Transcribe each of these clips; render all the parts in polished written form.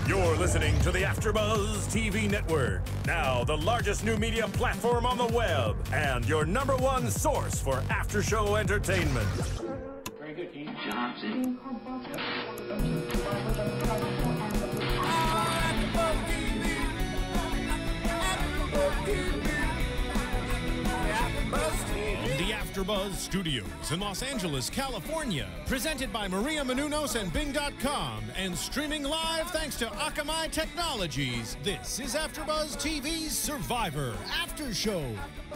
You're listening to the AFTERBUZZ TV Network, now the largest new media platform on the web, and your #1 source for after-show entertainment. Very good, Keith Johnson. The AFTERBUZZ Studios in Los Angeles, California, presented by Maria Menounos and Bing.com, and streaming live thanks to Akamai Technologies. This is AFTERBUZZ TV's Survivor After Show.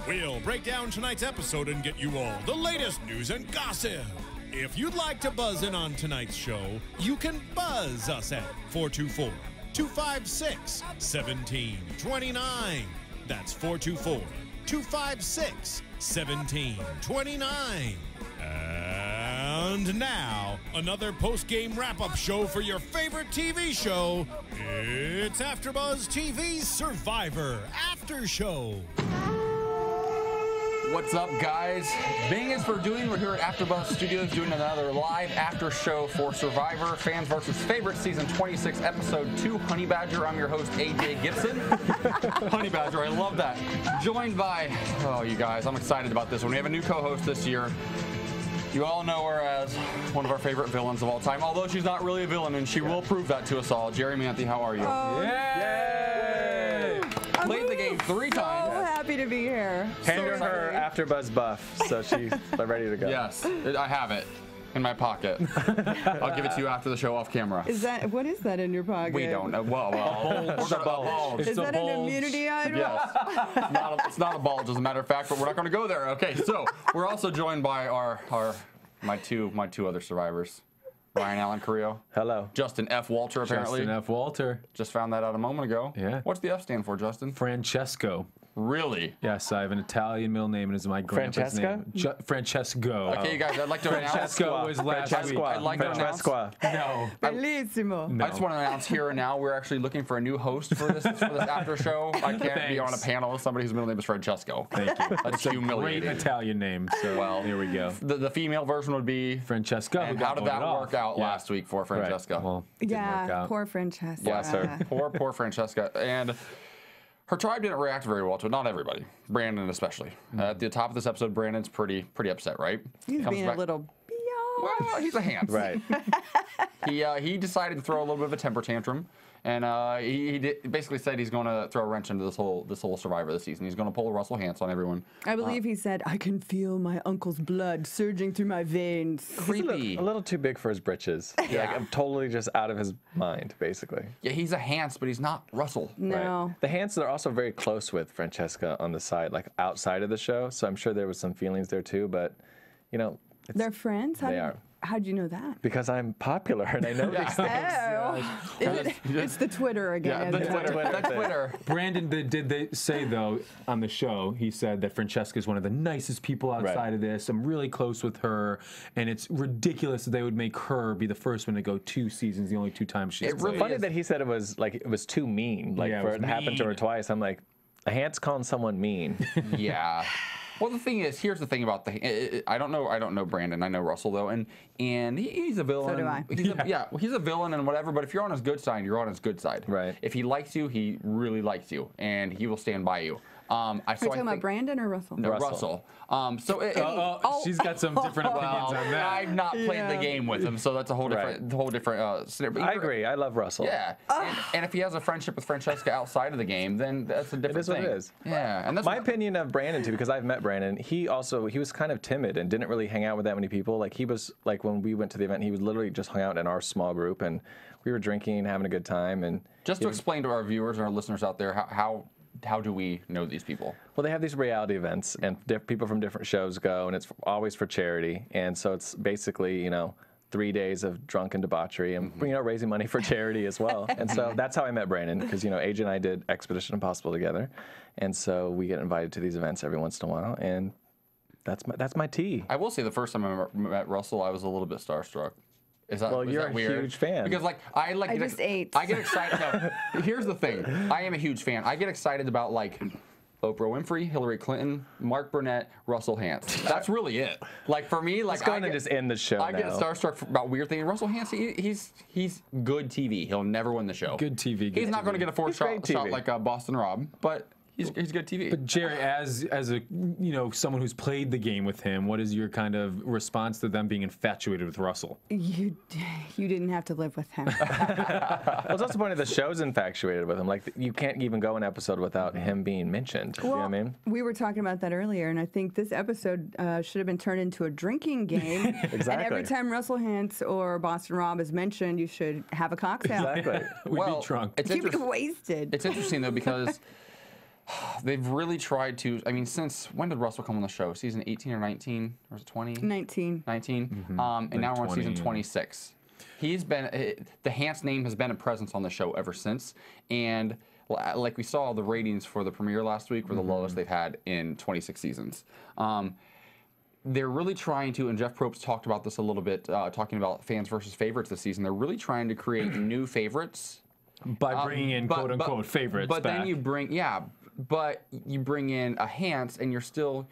We'll break down tonight's episode and get you all the latest news and gossip. If you'd like to buzz in on tonight's show, you can buzz us at 424-256-1729. That's 424-256-1729. And now, another post-game wrap-up show for your favorite TV show. It's AFTERBUZZ TV's Survivor After Show. What's up, guys? Bing is for doing. We're here at AFTERBUZZ Studios doing another live after show for Survivor Fans versus Favorites Season 26, Episode 2, Honey Badger. I'm your host, AJ Gibson. Honey Badger, I love that. Joined by, oh, you guys, I'm excited about this one. We have a new co-host this year. You all know her as one of our favorite villains of all time, although she's not really a villain, and she will prove that to us all. Jerri Manthey, how are you? Yay! Played the game 3 times. So happy to be here. Hand her AFTERBUZZ buff, so she's ready to go. Yes, I have it in my pocket. I'll give it to you after the show off camera. What is that in your pocket? We don't know. Well, It's a bulge. Is that an immunity item? yes. It's not a bulge, as a matter of fact, but we're not going to go there. Okay, so we're also joined by my two other survivors. Ryan Allen Carrillo. Hello. Justin F. Walter, apparently. Justin F. Walter. Just found that out a moment ago. Yeah. What's the F stand for, Justin? Francesco. Really? Yes, I have an Italian middle name, and it's my grandpa's name. Francesco. Okay, you guys, I'd like to announce. Francesco was last week. I'd like to announce. No. Bellissimo. No. I just want to announce here and now we're actually looking for a new host for this after show. I can't be on a panel with somebody whose middle name is Francesco. Thank you. That's humiliating. Great Italian name. So Well, here we go. The female version would be Francesca. And how did that work out last week for Francesca? Right. Well, it didn't work Yeah, out. poor Francesca. Bless her. Poor Francesca. And her tribe didn't react very well to it. Not everybody. Brandon especially. At the top of this episode, Brandon's pretty upset, right? He's being a little beyond. Well, he's a Hantz. Right. He decided to throw a little bit of a temper tantrum, and he basically said he's going to throw a wrench into this whole Survivor this season. He's going to pull a Russell Hantz on everyone. I believe he said, I can feel my uncle's blood surging through my veins. Creepy. A little too big for his britches. Yeah. Like, I'm totally just out of his mind, basically. Yeah, he's a Hantz, but he's not Russell. No. Right. The Hantz are also very close with Francesca on the side, like outside of the show. So I'm sure there was some feelings there too. But, you know, They're friends? They are. How'd you know that? Because I'm popular and I know these things. It's the Twitter again. Yeah, the Twitter. Brandon, did they say, though, on the show, he said that Francesca is one of the nicest people outside of this. I'm really close with her, and it's ridiculous that they would make her be the first one to go 2 seasons, the only 2 times she's really Funny that he said it was too mean, like for it to happen to her twice. I'm like, a Hantz calling someone mean. Yeah. Well, the thing is, here's the thing about I don't know Brandon. I know Russell though, and he's a villain. So do I. He's a villain and whatever. But if you're on his good side, you're on his good side. Right. If he likes you, he really likes you, and he will stand by you. Are you talking about Brandon or Russell? No, Russell. She's got some different opinions on that. I've not played the game with him, so that's a whole different scenario. But I agree. I love Russell. Yeah. And if he has a friendship with Francesca outside of the game, then that's a different thing. It is what it is. Yeah. And that's my opinion of Brandon too, because I've met Brandon. He was kind of timid and didn't really hang out with that many people. Like he was like when we went to the event, he was literally just hung out in our small group, and we were drinking, having a good time. And just to explain to our viewers and our listeners out there how do we know these people? Well, they have these reality events, and people from different shows go, and it's always for charity. And so it's basically, 3 days of drunken debauchery and raising money for charity as well. And so that's how I met Brandon, because AJ and I did Expedition Impossible together, and so we get invited to these events every once in a while, and that's my tea. I will say the first time I met Russell, I was a little bit starstruck. You're a huge fan. Because I just ate. I get excited. No, here's the thing. I am a huge fan. I get excited about Oprah Winfrey, Hillary Clinton, Mark Burnett, Russell Hantz. That's really it. Like for me, like Let's go and just end the show. I get starstruck about weird things. Russell Hantz, he's good TV. He'll never win the show. Good TV. He's not going to get a fourth shot like Boston Rob, but he's good TV. But Jerri, as a someone who's played the game with him, what is your kind of response to them being infatuated with Russell? You didn't have to live with him. Well, it's also the point of the show's infatuated with him. Like, you can't even go an episode without him being mentioned. Well, you know what I mean? We were talking about that earlier, and I think this episode should have been turned into a drinking game. Exactly. And every time Russell Hantz or Boston Rob is mentioned, you should have a cocktail. Exactly. We'd be drunk. You'd be wasted. It's interesting though because they've really tried to. I mean, since when did Russell come on the show? Season 18 or 19? Or was it 20? 19. 19. And now we're on season 26. He's been the Hantz name has been a presence on the show ever since, and like we saw, the ratings for the premiere last week were the lowest they've had in 26 seasons. They're really trying to, and Jeff Probst talked about this a little bit, talking about fans versus favorites this season. They're really trying to create new favorites By bringing in quote-unquote favorites but back. then you bring in a Hantz, and you're still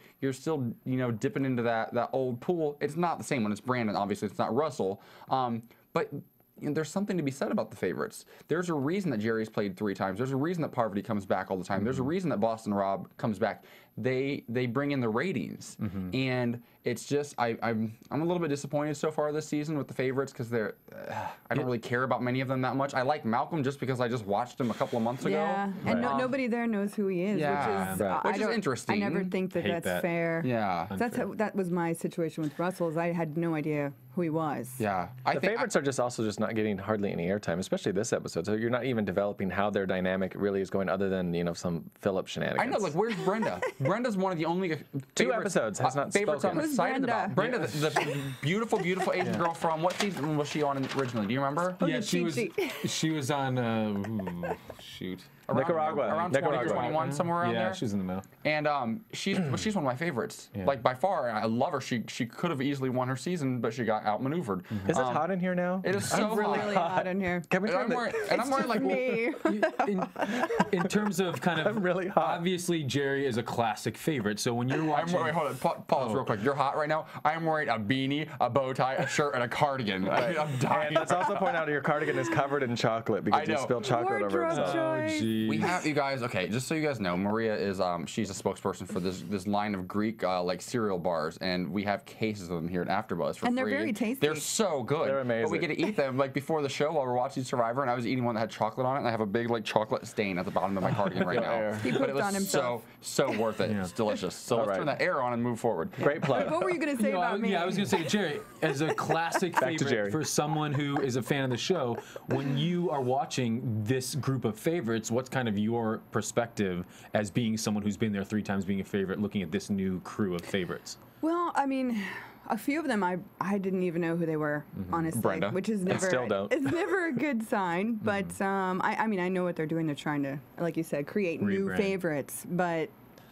dipping into that old pool. It's not the same when it's Brandon. Obviously, it's not Russell. But there's something to be said about the favorites. There's a reason that Jerri's played 3 times. There's a reason that Parvati comes back all the time. There's a reason that Boston Rob comes back. They bring in the ratings, and it's just I'm a little bit disappointed so far this season with the favorites because I don't really care about many of them that much. I like Malcolm just because I just watched him a couple of months ago. Yeah, and nobody there knows who he is, which is interesting. I never think that's fair. Yeah, that was my situation with Russell. Is I had no idea who he was. Yeah, the favorites are just not getting hardly any airtime, especially this episode. So you're not even developing how their dynamic really is going, other than some Philip shenanigans. I know, like where's Brenda? Brenda's one of the only 2 episodes has not favorites spoken. I'm excited about. Brenda, the beautiful Asian girl from what season was she on originally? Do you remember? Yeah, she was on shoot. Nicaragua. Around 20 or 21, somewhere around there. Yeah, she's in the know. And she's one of my favorites. Yeah. Like, by far, I love her. She could have easily won her season, but she got outmaneuvered. Is it hot in here now? It is so really hot in here. Can we and I'm wearing like me. in terms of kind of I'm really hot. Obviously, Jerri is a classic favorite. So when you're watching, wait, hold on, pause real quick. You're hot right now. I'm wearing a beanie, a bow tie, a shirt, and a cardigan. I'm dying. And let's also point out your cardigan is covered in chocolate because you spilled chocolate over it. Wardrobe choice. We have you guys. Okay, just so you guys know, Maria is she's a spokesperson for this line of Greek like cereal bars, and we have cases of them here at AfterBuzz for and free. they're very tasty. They're so good. They're amazing. But we get to eat them like before the show while we're watching Survivor, and I was eating one that had chocolate on it, and I have a big like chocolate stain at the bottom of my cardigan right now. He But pooped it was on himself. so worth it. It's delicious. So let's turn that air on and move forward. Great plug. What were you going to say about me? Yeah, I was going to say, Jerri, as a classic favorite for someone who is a fan of the show, when you are watching this group of favorites, what's kind of your perspective as being someone who's been there 3 times, being a favorite, looking at this new crew of favorites? Well, I mean, a few of them I didn't even know who they were, honestly. Brenda. Which is never still don't. It's never a good sign. But I mean, I know what they're doing. They're trying to, like you said, create new favorites. But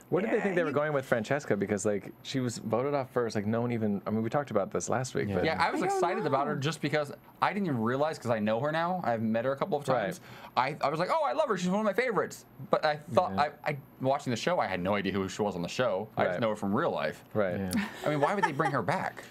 where did they think they were going with Francesca? Because like she was voted off first. Like no one even. I mean, we talked about this last week. Yeah, but Yeah, I was excited about her just because I didn't even realize, because I know her now. I've met her a couple of times. I was like, oh, I love her. She's one of my favorites. But I thought, I watching the show, I had no idea who she was on the show. I just know her from real life. Right. Yeah. I mean, why would they bring her back?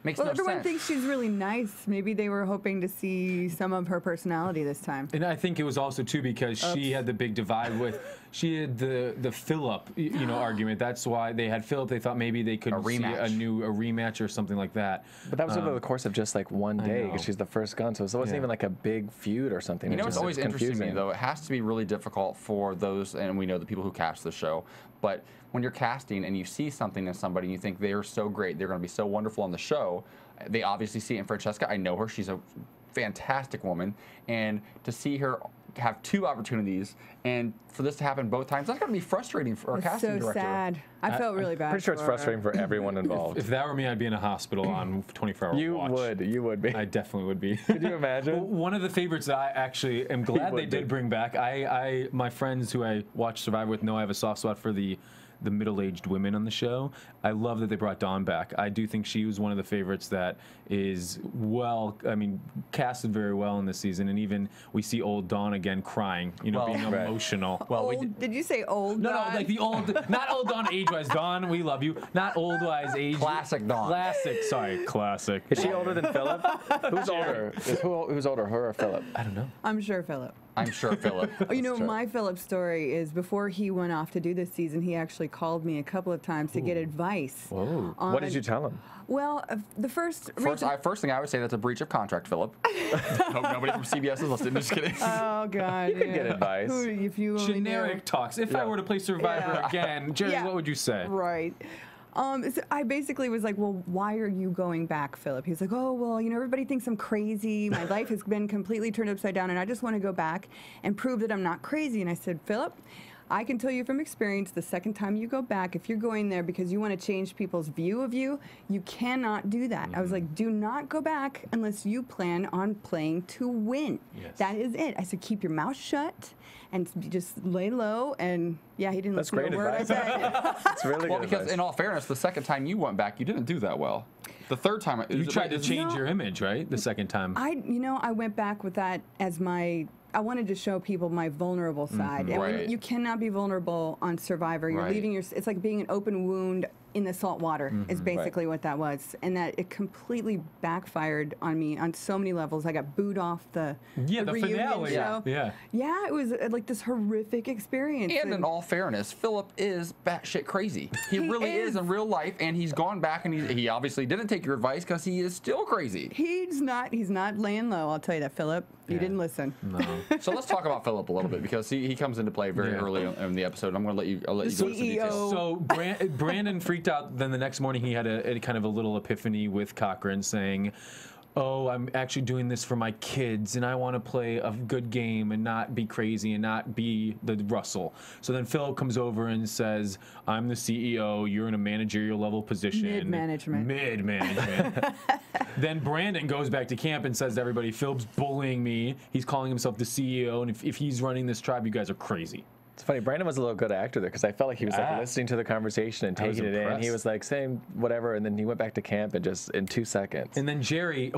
Makes no everyone sense. thinks she's really nice. Maybe they were hoping to see some of her personality this time. And I think it was also too because she had the big divide with she had the Philip argument. That's why they had Philip. They thought maybe they could see a rematch or something like that. But that was over the course of just like one day because she's the first gun, so it wasn't even like a big feud or something. You know what's always interesting to me though? It has to be really difficult for those, and we know the people who cast the show, but when you're casting and you see something in somebody and you think they're so great, they're going to be so wonderful on the show, they obviously see it in Francesca. I know her. She's a fantastic woman. And to see her have 2 opportunities and for this to happen both times, that's going to be frustrating for a casting director. So sad. I felt really bad. Pretty sure it's for frustrating for everyone involved. If that were me, I'd be in a hospital on 24-hour watch. You would be. I definitely would be. Could you imagine? Well, one of the favorites that I actually am glad they did bring back, my friends who I watch Survivor with know I have a soft spot for the the middle-aged women on the show. I love that they brought Dawn back. I do think she was one of the favorites that is casted very well in this season. And even we see old Dawn again crying, being emotional. Well, did you say old No, Dawn? like the old, not old Dawn age-wise. Dawn, we love you. Not old-wise age. Classic Dawn. Classic. Is she older than Philip? Who's older? Who's older, her or Philip? I don't know. I'm sure Philip. I'm sure Philip. My Philip story is before he went off to do this season, he actually called me a couple of times to get advice. Whoa. What did you tell him? Well, the first thing I would say, that's a breach of contract, Philip. Hope nobody from CBS is listening. Just kidding. Oh God, you can get advice. If you only Generic knew. talks. If I were to play Survivor again, Jerri, what would you say? Right. So I basically was like, well, why are you going back, Philip? He's like, oh, well, everybody thinks I'm crazy. My life has been completely turned upside down, and I just want to go back and prove that I'm not crazy. And I said, Philip, I can tell you from experience, the second time you go back, if you're going there because you want to change people's view of you, you cannot do that. I was like, do not go back unless you plan on playing to win. Yes. That is it. I said, keep your mouth shut and just lay low. And yeah, he didn't listen to a word I said. That's really good because advice. in all fairness, the second time you went back, you didn't do that well. The third time, You tried to change your image, right? The second time. I went back with that as I wanted to show people my vulnerable side. And Right. you cannot be vulnerable on Survivor. You're Right. leaving it's like being an open wound in the salt water is basically what that was. And that it completely backfired on me on so many levels. I got booed off the reunion finale. show. Yeah. It was like this horrific experience. And in all fairness, Philip is batshit crazy. He really is in real life, and he's gone back, and he obviously didn't take your advice because he is still crazy. He's not laying low, I'll tell you that, Philip. You didn't listen. No. So let's talk about Philip a little bit, because he comes into play very early in the episode. I'll let you go into some details. So Brandon freaked out. Then the next morning he had a kind of a little epiphany with Cochran saying, oh, I'm actually doing this for my kids, and I want to play a good game and not be crazy and not be the Russell. So then Philip comes over and says, I'm the CEO, you're in a managerial level position. Mid-management. Then Brandon goes back to camp and says to everybody, Philip's bullying me. He's calling himself the CEO, and if he's running this tribe, you guys are crazy. It's funny, Brandon was a little good actor there because I felt like he was like listening to the conversation and taking it in. He was like saying whatever, and then he went back to camp and just in 2 seconds. And then Jerri,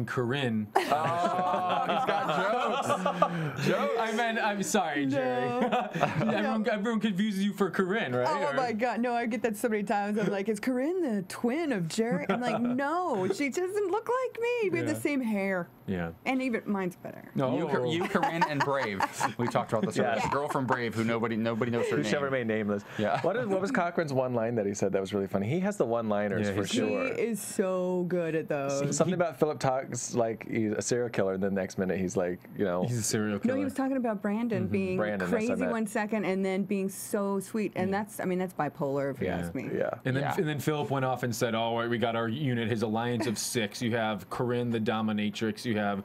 Corinne. Oh, he's got jokes. I'm sorry, Jerri. Everyone confuses you for Corinne, right? Oh my God, no, I get that so many times. I'm like, is Corinne the twin of Jerri? I'm like, no, she doesn't look like me. We have the same hair. Yeah. And even mine's better. No. You, Corinne, and Brave. We talked about this earlier. The girl from Brave who nobody knows her Who name. shall remain nameless. Yeah. What was Cochran's one line that he said that was really funny? He has the one-liners for sure. He is so good at those. Something about Philip talks like he's a serial killer, and then the next minute he's like, He's a serial killer. No, he was talking about Brandon being crazy that's 1 second and then being so sweet. And that's bipolar, if you ask me. Yeah. And then Philip went off and said, all right, we got our unit, his alliance of 6. You have Corinne, the dominatrix. You have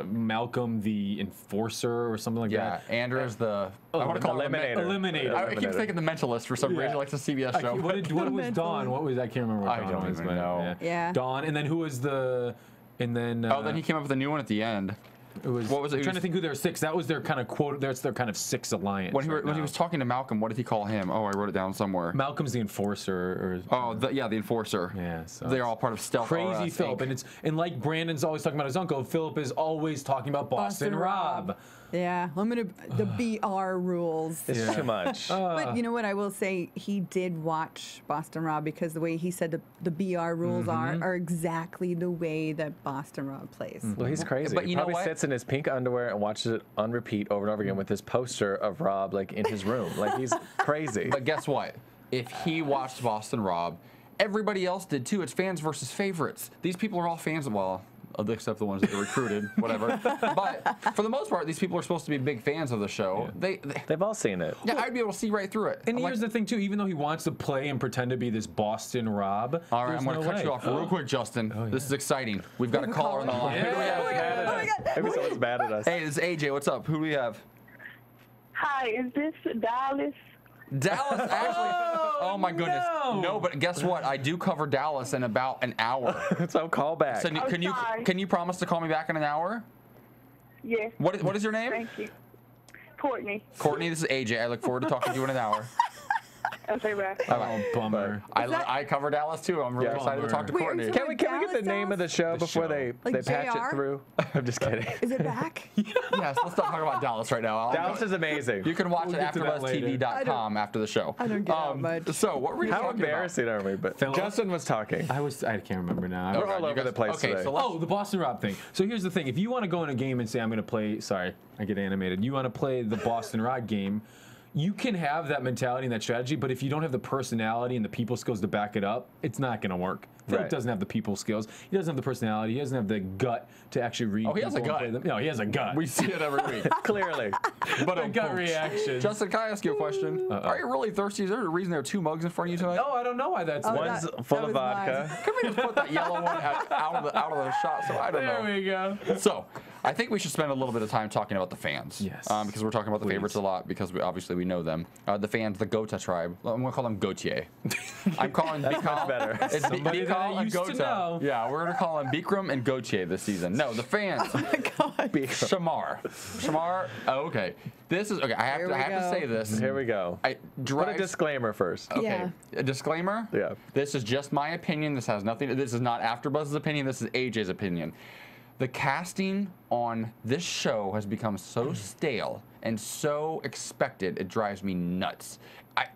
Malcolm, the enforcer, or something like that. Yeah, Andrew's the... I want to call him Eliminator. I keep thinking the Mentalist for some reason, like the CBS show. What was Dawn? What was I can't remember what I Dawn don't was. even know. Yeah. Dawn, and then who was the... And then... then he came up with a new one at the end. What was it? I'm trying to think who their 6. That was their kind of quote. That's their kind of 6 alliance. When he was talking to Malcolm, what did he call him? Oh, I wrote it down somewhere. Malcolm's the enforcer. The enforcer. Yeah, so they're all part of Stealth. Crazy Philip, and like Brandon's always talking about his uncle, Philip is always talking about Boston Rob. Yeah, the BR rules. It's too much. But you know what? I will say he did watch Boston Rob because the way he said the BR rules are exactly the way that Boston Rob plays. Well, he's crazy. But he probably sits in his pink underwear and watches it on repeat over and over again with this poster of Rob like in his room. Like he's crazy. But guess what? If he watched Boston Rob, everybody else did too. It's fans versus favorites. These people are all fans. Except the ones that are recruited, whatever. But for the most part, these people are supposed to be big fans of the show. Yeah. They've all seen it. Yeah, I'd be able to see right through it. And here's the thing, too. Even though he wants to play and pretend to be this Boston Rob. All right, I'm going to cut you off real quick, Justin. This is exciting. We've got a caller on the line. Who do we have? Oh my God. Maybe someone's mad at us. Hey, this is AJ. What's up? Who do we have? Hi, is this Dallas? Dallas, actually. Oh my goodness. No, but guess what? I do cover Dallas in about an hour. So call back. So can you promise to call me back in an hour? Yes. What is your name? Thank you. Courtney. Courtney, this is AJ. I look forward to talking to you in an hour. Okay, bye. Oh, bummer. I covered Dallas too. I'm really excited to talk to Wait, Courtney. so Can we get the name of the show The before show. they Like patch JR? it through? I'm just kidding. Is it back? Yes, let's not talk about Dallas right now. Dallas is amazing. You can watch We'll it get to that AfterBuzzTV.com after the show. I don't get out much. So what were you How talking embarrassing are we? But Philip? Justin was talking. I can't remember now. We're all over the place Okay, today. so let's, Oh, the Boston Rob thing. So here's the thing. If you want to go in a game and say, I'm going to play, sorry, I get animated. You want to play the Boston Rob game, you can have that mentality and that strategy, but if you don't have the personality and the people skills to back it up, it's not going to work. Philip Right. doesn't have the people skills. He doesn't have the personality. He doesn't have the gut to actually read. Oh, he has a people and gut. play them. No, he has a gut. we see it every week. Clearly. But a gut reaction. Justin, can I ask you a question? Are you really thirsty? Is there a reason there are 2 mugs in front of you tonight? No, I don't know why that's there. One's that full of was vodka. mine. Can we just put that yellow one out of the shot? So I don't know. There we go. So, I think we should spend a little bit of time talking about the fans. Yes. Because we're talking about the favorites a lot because obviously we know them. The fans, the Gota tribe. I'm going to call them Gautier. I'm calling That's much better. It's Somebody that I Bikal and used to Gota. know. Yeah, we're going to call them Bikram and Gautier this season. No, the fans. Oh my God. Shamar. Shamar. Oh, okay. This is okay. I have Here to. we I have to go. say this. Here we go. I Put a drives, disclaimer first. Okay. Yeah. A disclaimer. Yeah. This is just my opinion. This has nothing. This is not AfterBuzz's opinion. This is AJ's opinion. The casting on this show has become so stale and so expected. It drives me nuts.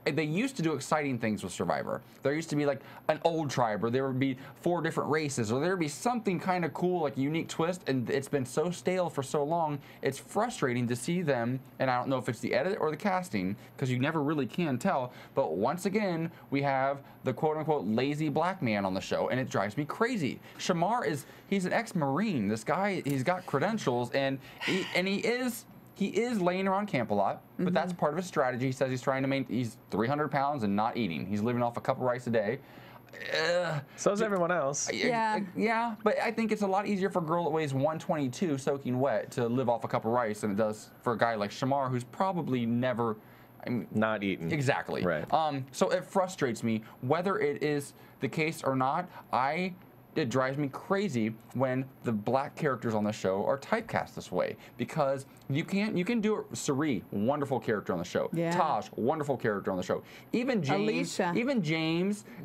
They used to do exciting things with Survivor. There used to be like an old tribe, or there would be 4 different races, or there would be something kind of cool, like a unique twist, and it's been so stale for so long, it's frustrating to see them, and I don't know if it's the edit or the casting, because you never really can tell, but once again, we have the quote-unquote lazy black man on the show, and it drives me crazy. Shamar he's an ex-Marine. This guy, he's got credentials, and he is laying around camp a lot, but that's part of his strategy. He says he's trying to maintain, he's 300 pounds and not eating. He's living off a cup of rice a day. So is everyone else. Yeah. Yeah, but I think it's a lot easier for a girl that weighs 122 soaking wet to live off a cup of rice than it does for a guy like Shamar, who's probably never... Not eaten. Exactly. Right. So it frustrates me. Whether it is the case or not, it drives me crazy when the black characters on the show are typecast this way, because you can do it. Sherri, wonderful character on the show. Yeah. Taj, wonderful character on the show. Even James.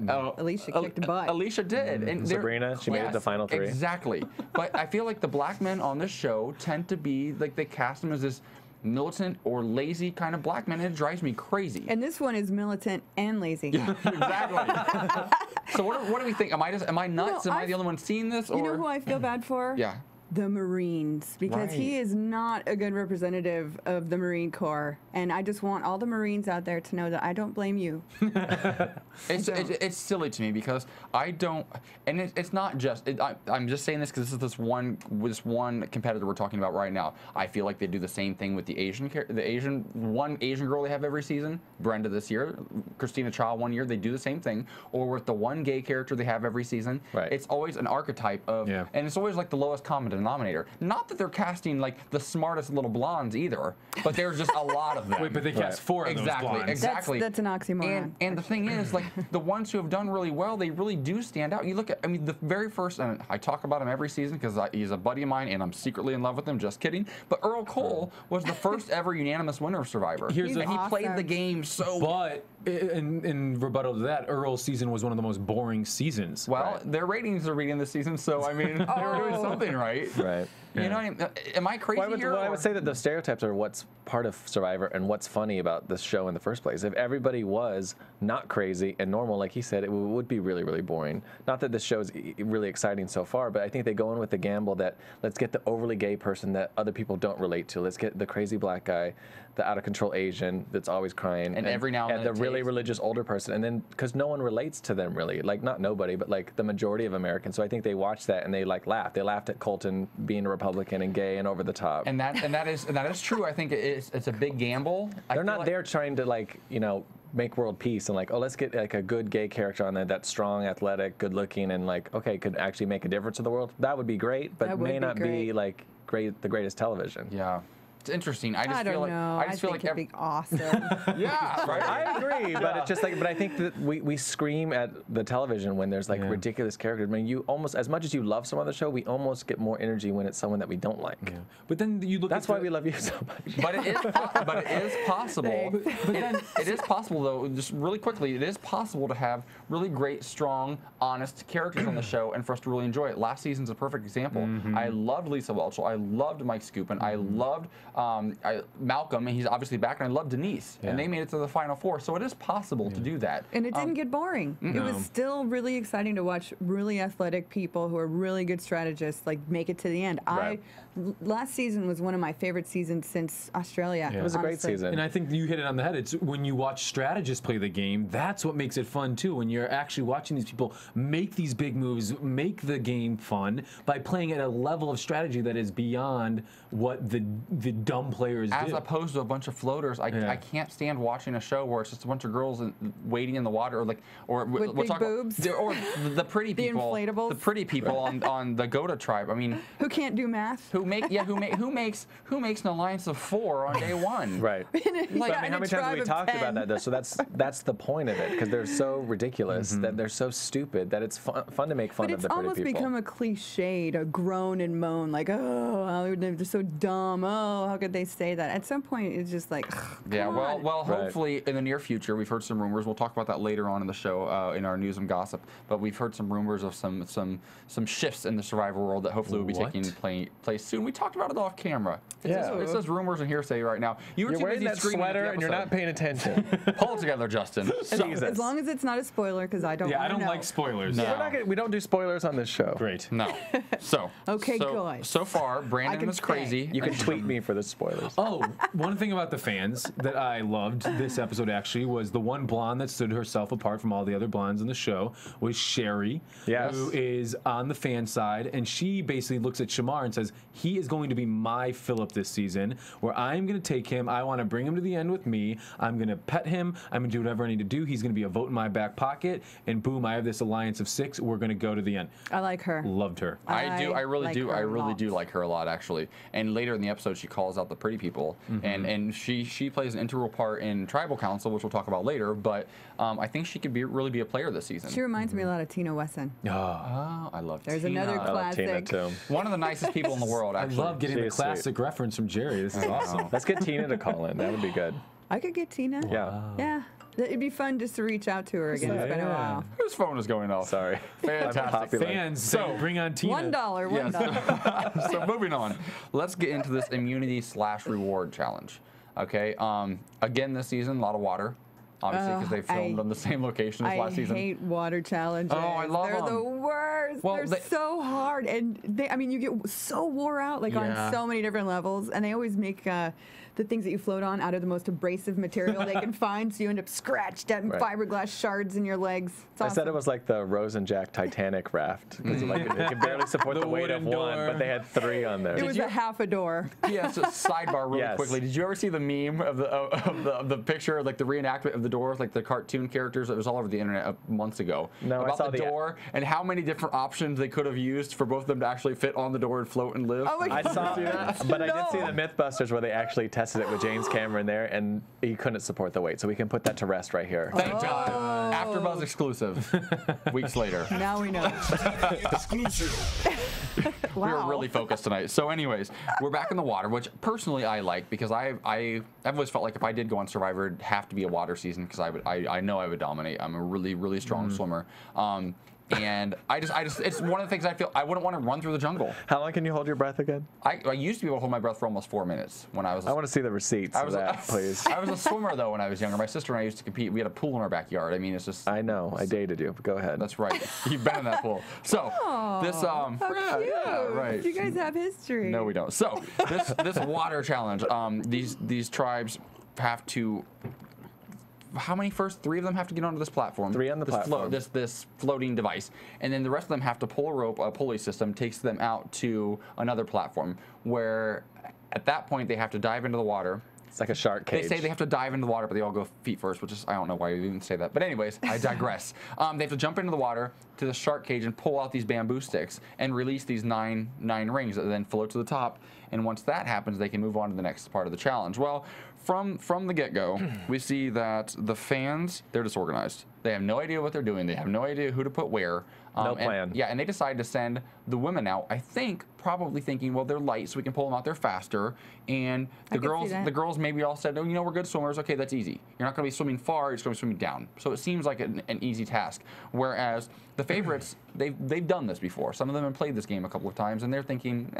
Alicia kicked butt. Alicia did. And Sabrina, she made it to final 3. Exactly. But I feel like the black men on this show tend to be like, they cast them as this militant or lazy kind of black man, and it drives me crazy. And this one is militant and lazy. Exactly. So what do we think? Am I nuts? No, Am I the only one seeing this? Or? You know who I feel bad for? Yeah. The Marines, because he Right. is not a good representative of the Marine Corps, and I just want all the Marines out there to know that I don't blame you. It's silly to me because I don't, and it's not just. I'm just saying this because this is this one competitor we're talking about right now. I feel like they do the same thing with the Asian girl they have every season. Brenda this year, Christina Cha 1 year, they do the same thing. Or with the one gay character they have every season. Right. It's always an archetype of, Yeah. and it's always like the lowest common denominator. Not that they're casting like the smartest little blondes either, but there's just a lot of them. Wait, but they cast 4 of those blondes. Exactly. That's an oxymoron. And the thing is, like, the ones who have done really well, they really do stand out. You look at, the very first, and I talk about him every season because he's a buddy of mine and I'm secretly in love with him, just kidding. But Earl Cole was the first ever unanimous winner of Survivor. Here's and the- he played awesome. the game so But in rebuttal to that, Earl's season was one of the most boring seasons. well. Their ratings are reading this season, so I mean, they were doing something right. Right. You know what I mean? Am I crazy here? Well, I or- would say that the stereotypes are what's part of Survivor and what's funny about this show in the first place. If everybody was not crazy and normal, like he said, it would be really, really boring. Not that this show is really exciting so far, but I think they go in with the gamble that let's get the overly gay person that other people don't relate to. Let's get the crazy black guy, the out-of-control Asian that's always crying. And every now and the then it really takes- religious older person. And then, because no one relates to them really. Like, not nobody, but like the majority of Americans. So I think they watch that and they like laugh. They laughed at Colton being a Republican and gay and over the top. And that is true. I think it's a big gamble. They're not there trying to, like, make world peace and like, oh, let's get like a good gay character on there that's strong, athletic, good looking, and like, okay, could actually make a difference in the world. That would be great, but That may would be not be great. like the greatest television. Yeah. It's interesting. I just don't feel like know. I just feel think like it'd be awesome. yeah, right. I agree, but it's just like, but I think that we scream at the television when there's like ridiculous characters. I mean, you almost, as much as you love someone on the show, we almost get more energy when it's someone that we don't like. Yeah. But then you look. That's why we love you so much. But it is possible. But then it is possible though. Just really quickly, it is possible to have really great, strong, honest characters on the show, and for us to really enjoy it. Last season's a perfect example. I loved Lisa Welchel. I loved Mike Skupin. I loved Malcolm, and he's obviously back, and I loved Denise, and they made it to the final 4. So it is possible to do that. And it didn't get boring. It was still really exciting to watch really athletic people who are really good strategists like make it to the end. Right. Last season was one of my favorite seasons since Australia. It was a great season. And I think you hit it on the head. It's when you watch strategists play the game, that's what makes it fun too. When you're actually watching these people make these big moves, make the game fun by playing at a level of strategy that is beyond what the dumb players do. As opposed to a bunch of floaters, I can't stand watching a show where it's just a bunch of girls waiting in the water, or with big boobs, or the pretty people, the inflatables, the pretty people on the Gota tribe. I mean, who can't do math? Who makes an alliance of 4 on day 1? Right. Like, I mean, how many times have we talked 10. about that though? So that's the point of it, because they're so ridiculous, that they're so stupid that it's fun to make fun of the pretty people. But it's almost become a cliche to groan and moan, like, oh, they're so dumb. Oh, how could they say that? At some point, it's just like, yeah. Well, Hopefully in the near future, we've heard some rumors. We'll talk about that later on in the show in our news and gossip. But we've heard some rumors of some shifts in the Survivor world that hopefully will be taking place soon. We talked about it off camera. It says rumors and hearsay right now. You're wearing that sweater and you're not paying attention. Pull it together, Justin. As long as it's not a spoiler, because I don't. Yeah, I don't know. like spoilers. No. We don't do spoilers on this show. Great. No. So good. So far, Brandon is crazy. You can tweet me for the spoilers. Oh, one thing about the fans that I loved this episode actually was the one blonde that stood herself apart from all the other blondes in the show was Sherri, who is on the fan side, and she basically looks at Shamar and says, he is going to be my Philip this season, where I'm going to take him, I want to bring him to the end with me, I'm going to pet him, I'm going to do whatever I need to do, he's going to be a vote in my back pocket, and boom, I have this alliance of 6, we're going to go to the end. I like her. Loved her. I really do like her a lot, actually. And later in the episode, she calls out the pretty people, and she plays an integral part in Tribal Council, which we'll talk about later. But I think she could really be a player this season. She reminds me a lot of Tina Wesson. Oh, I love Tina. There's another classic. I love Tina too. One of the nicest people in the world, actually. I love getting the classic reference from Jerri. This is awesome. Let's get Tina to call in. That would be good. I could get Tina. Yeah. Yeah. It'd be fun just to reach out to her again. It's been a while. Whose phone is going off? Sorry. Fantastic. Fans, so bring on Tina. $1. So moving on, let's get into this immunity/reward challenge. Okay. Again this season, a lot of water. Obviously, because they filmed on the same location as last season. I hate water challenges. Oh, I love them. They're the worst. Well, they're so hard, and you get so wore out, like on so many different levels. And they always make the things that you float on out of the most abrasive material they can find, so you end up scratched at fiberglass shards in your legs. It's awesome. I said it was like the Rose and Jack Titanic raft, because it could barely support the weight of one, but they had 3 on there. It was a half a door. Yeah, so sidebar really quickly. Did you ever see the meme of the picture, like the reenactment of the doors, like the cartoon characters? It was all over the internet months ago. No, about I saw the door and how many different options they could have used for both of them to actually fit on the door and float and live. Oh my God. I saw that, but I did see the Mythbusters where they actually tested it with James Cameron there, and he couldn't support the weight, so we can put that to rest right here. Thank God. AfterBuzz exclusive. Weeks later. Now we know. Exclusive. We were really focused tonight. So anyways, we're back in the water, which personally I like, because I've always felt like if I did go on Survivor, it'd have to be a water season, because I know I would dominate. I'm a really, really strong swimmer. And I just, it's one of the things I feel I wouldn't want to run through the jungle. How long can you hold your breath again? I used to be able to hold my breath for almost 4 minutes when I was. I want to see the receipts of that, please. I was a swimmer though when I was younger. My sister and I used to compete. We had a pool in our backyard. I mean, it's just. I know. I dated you. But go ahead. That's right. You've been in that pool. So this How cute. right. You guys have history. No, we don't. So this water challenge. These tribes have to. How many first? 3 of them have to get onto this platform. 3 on the platform. This floating device, and then the rest of them have to pull a rope. A pulley system takes them out to another platform, where at that point they have to dive into the water, It's like a shark cage. They say they have to dive into the water, but they all go feet first, which is, I don't know why you even say that. But anyways, I digress. They have to jump into the water to the shark cage and pull out these bamboo sticks and release these nine rings that then float to the top. And once that happens, they can move on to the next part of the challenge. Well, from the get-go, we see that the fans, they're disorganized. They have no idea what they're doing. They have no idea who to put where. No plan. And they decide to send the women out, I think, probably thinking, well, they're light, so we can pull them out there faster. And the girls maybe all said, oh, we're good swimmers. Okay, that's easy. You're not going to be swimming far. You're just going to be swimming down. So it seems like an easy task. Whereas the favorites, they've done this before. Some of them have played this game a couple of times, and they're thinking,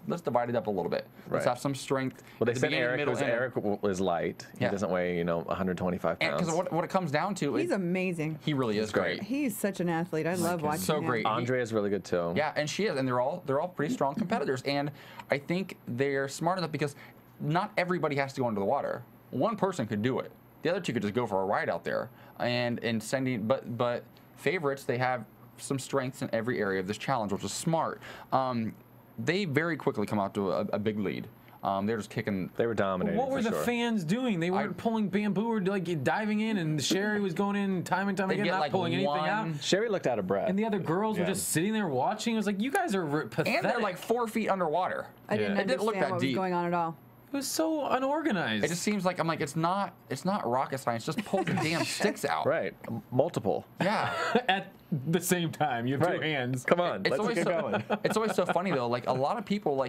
let's divide it up a little bit. Let's have some strength. Well, they said Erik was light. He doesn't weigh 125 pounds. Because what it comes down to, he's amazing. He really is great. He's such an athlete. I love watching so him. Great. Andrea's really good too. Yeah, and she is, and they're all pretty strong competitors. And I think they're smart enough because not everybody has to go into the water. One person could do it. The other two could just go for a ride out there and sending. But favorites, they have some strengths in every area of this challenge, which is smart. They very quickly come out to a big lead. They're just kicking. They were dominating. What were the fans doing? They weren't pulling bamboo or like diving in, and Sherri was going in time and time again, not pulling anything out. Sherri looked out of breath. And the other girls were just sitting there watching. It was like, you guys are pathetic. And they're like 4 feet underwater. I didn't understand what was going on at all. It was so unorganized. It just seems like it's not rocket science. Just pull the damn sticks out. Right, multiple. Yeah. At the same time, you have two hands. Come on, let's get going. It's always so funny though. Like a lot of people,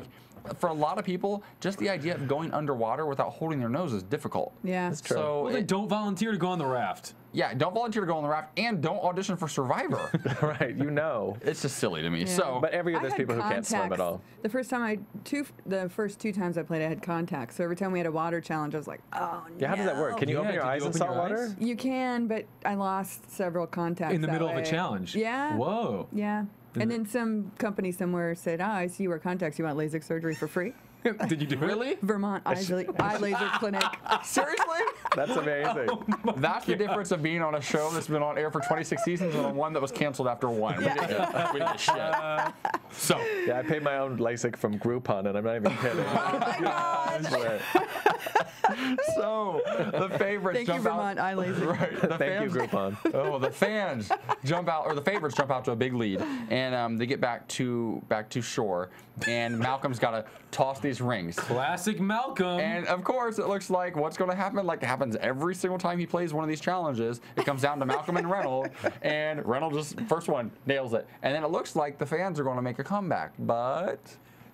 for a lot of people, just the idea of going underwater without holding their nose is difficult. Yeah, that's true. So well, then don't volunteer to go on the raft. Yeah, don't volunteer to go on the raft, and don't audition for Survivor. Right, it's just silly to me. Yeah. So, but every year there's people who can't swim at all. The first two times I played, I had contacts. So every time we had a water challenge, I was like, oh no. Yeah, how does that work? Can you open your eyes in salt water? You can, but I lost several contacts in the middle of a challenge. Yeah. Whoa. Yeah. And then some company somewhere said, I see you wear contacts. You want LASIK surgery for free? Did you do really? Vermont Eye Laser Clinic. Seriously? That's amazing. That's the difference of being on a show that's been on air for 26 seasons and on one that was canceled after one. Yeah. We did shit. So. Yeah, I paid my own LASIK from Groupon, and I'm not even kidding. Oh my gosh. So the favorites jump out. Vermont Eye Laser. Right. Thank you, Groupon. Oh, the fans jump out, or the favorites jump out to a big lead, and they get back to shore, and Malcolm's got to toss these rings. Classic Malcolm. And of course, it looks like what's going to happen, like it happens every single time he plays one of these challenges. It comes down to Malcolm and Reynold, and Reynold just first one nails it, and then it looks like the fans are going to make a comeback. But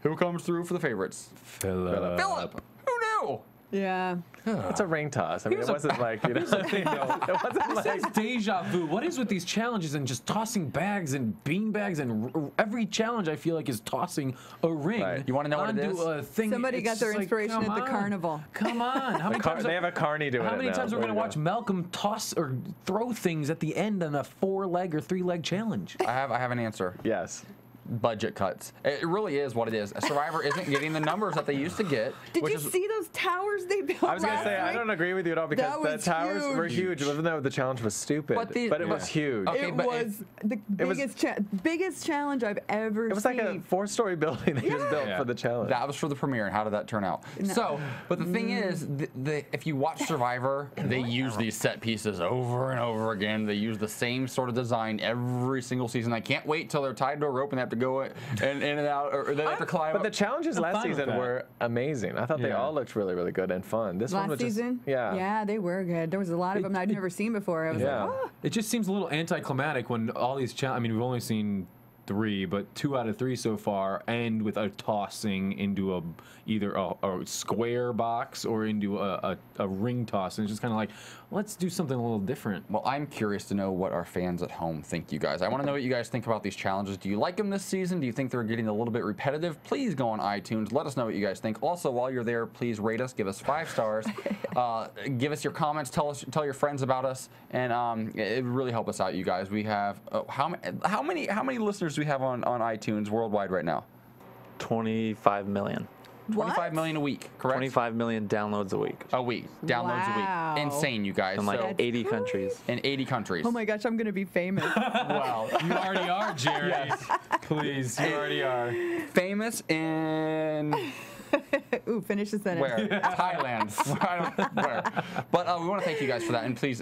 who comes through for the favorites? Philip. Who knew? Yeah. It's a ring toss. I mean, it wasn't like, it wasn't like. This is deja vu. What is with these challenges and just tossing bags and bean bags, and every challenge I feel like is tossing a ring. Right. You want to know what it is? A thing. Somebody got their inspiration at the carnival. Come on. How many times they have a carny doing it How many times are we going to watch Malcolm toss or throw things at the end on a 4-leg or 3-leg challenge? I have an answer. Yes. Budget cuts. It really is what it is. Survivor isn't getting the numbers that they used to get. Did you see those towers they built? I was going to say, I don't agree with you at all, because the towers were huge, even though the challenge was stupid. But it was huge. Okay, it was the biggest challenge I've ever seen. It was like a 4-story building they just built for the challenge. That was for the premiere, and how did that turn out? No. So, but the thing is, if you watch Survivor, they use these set pieces over and over again. They use the same sort of design every single season. I can't wait till they're tied to a rope and they have to go in and out, or they have to climb. But the challenges last season were amazing. I thought they all looked really, really good and fun. This one was just, yeah, they were good. There was a lot of them I'd never seen before. I was like, oh. It just seems a little anticlimactic when all these I mean, we've only seen 3, but 2 out of 3 so far end with a tossing into either a square box or into a ring toss, and it's just kind of like, let's do something a little different. Well, I'm curious to know what our fans at home think, you guys. I want to know what you guys think about these challenges. Do you like them this season? Do you think they're getting a little bit repetitive? Please go on iTunes. Let us know what you guys think. Also, while you're there, please rate us. Give us 5 stars. Give us your comments. Tell your friends about us, and it would really help us out, you guys. We have how many listeners do we have on iTunes worldwide right now? 25 million. 25 million a week, correct? 25 million downloads a week. Downloads a week. Insane, you guys. In like 80 countries. In 80 countries. Oh my gosh, I'm going to be famous. Well, you already are, Jerri. Yes. Please, you already are. Famous in... Finish the sentence. Where? Thailand. I don't know where. But we want to thank you guys for that. And please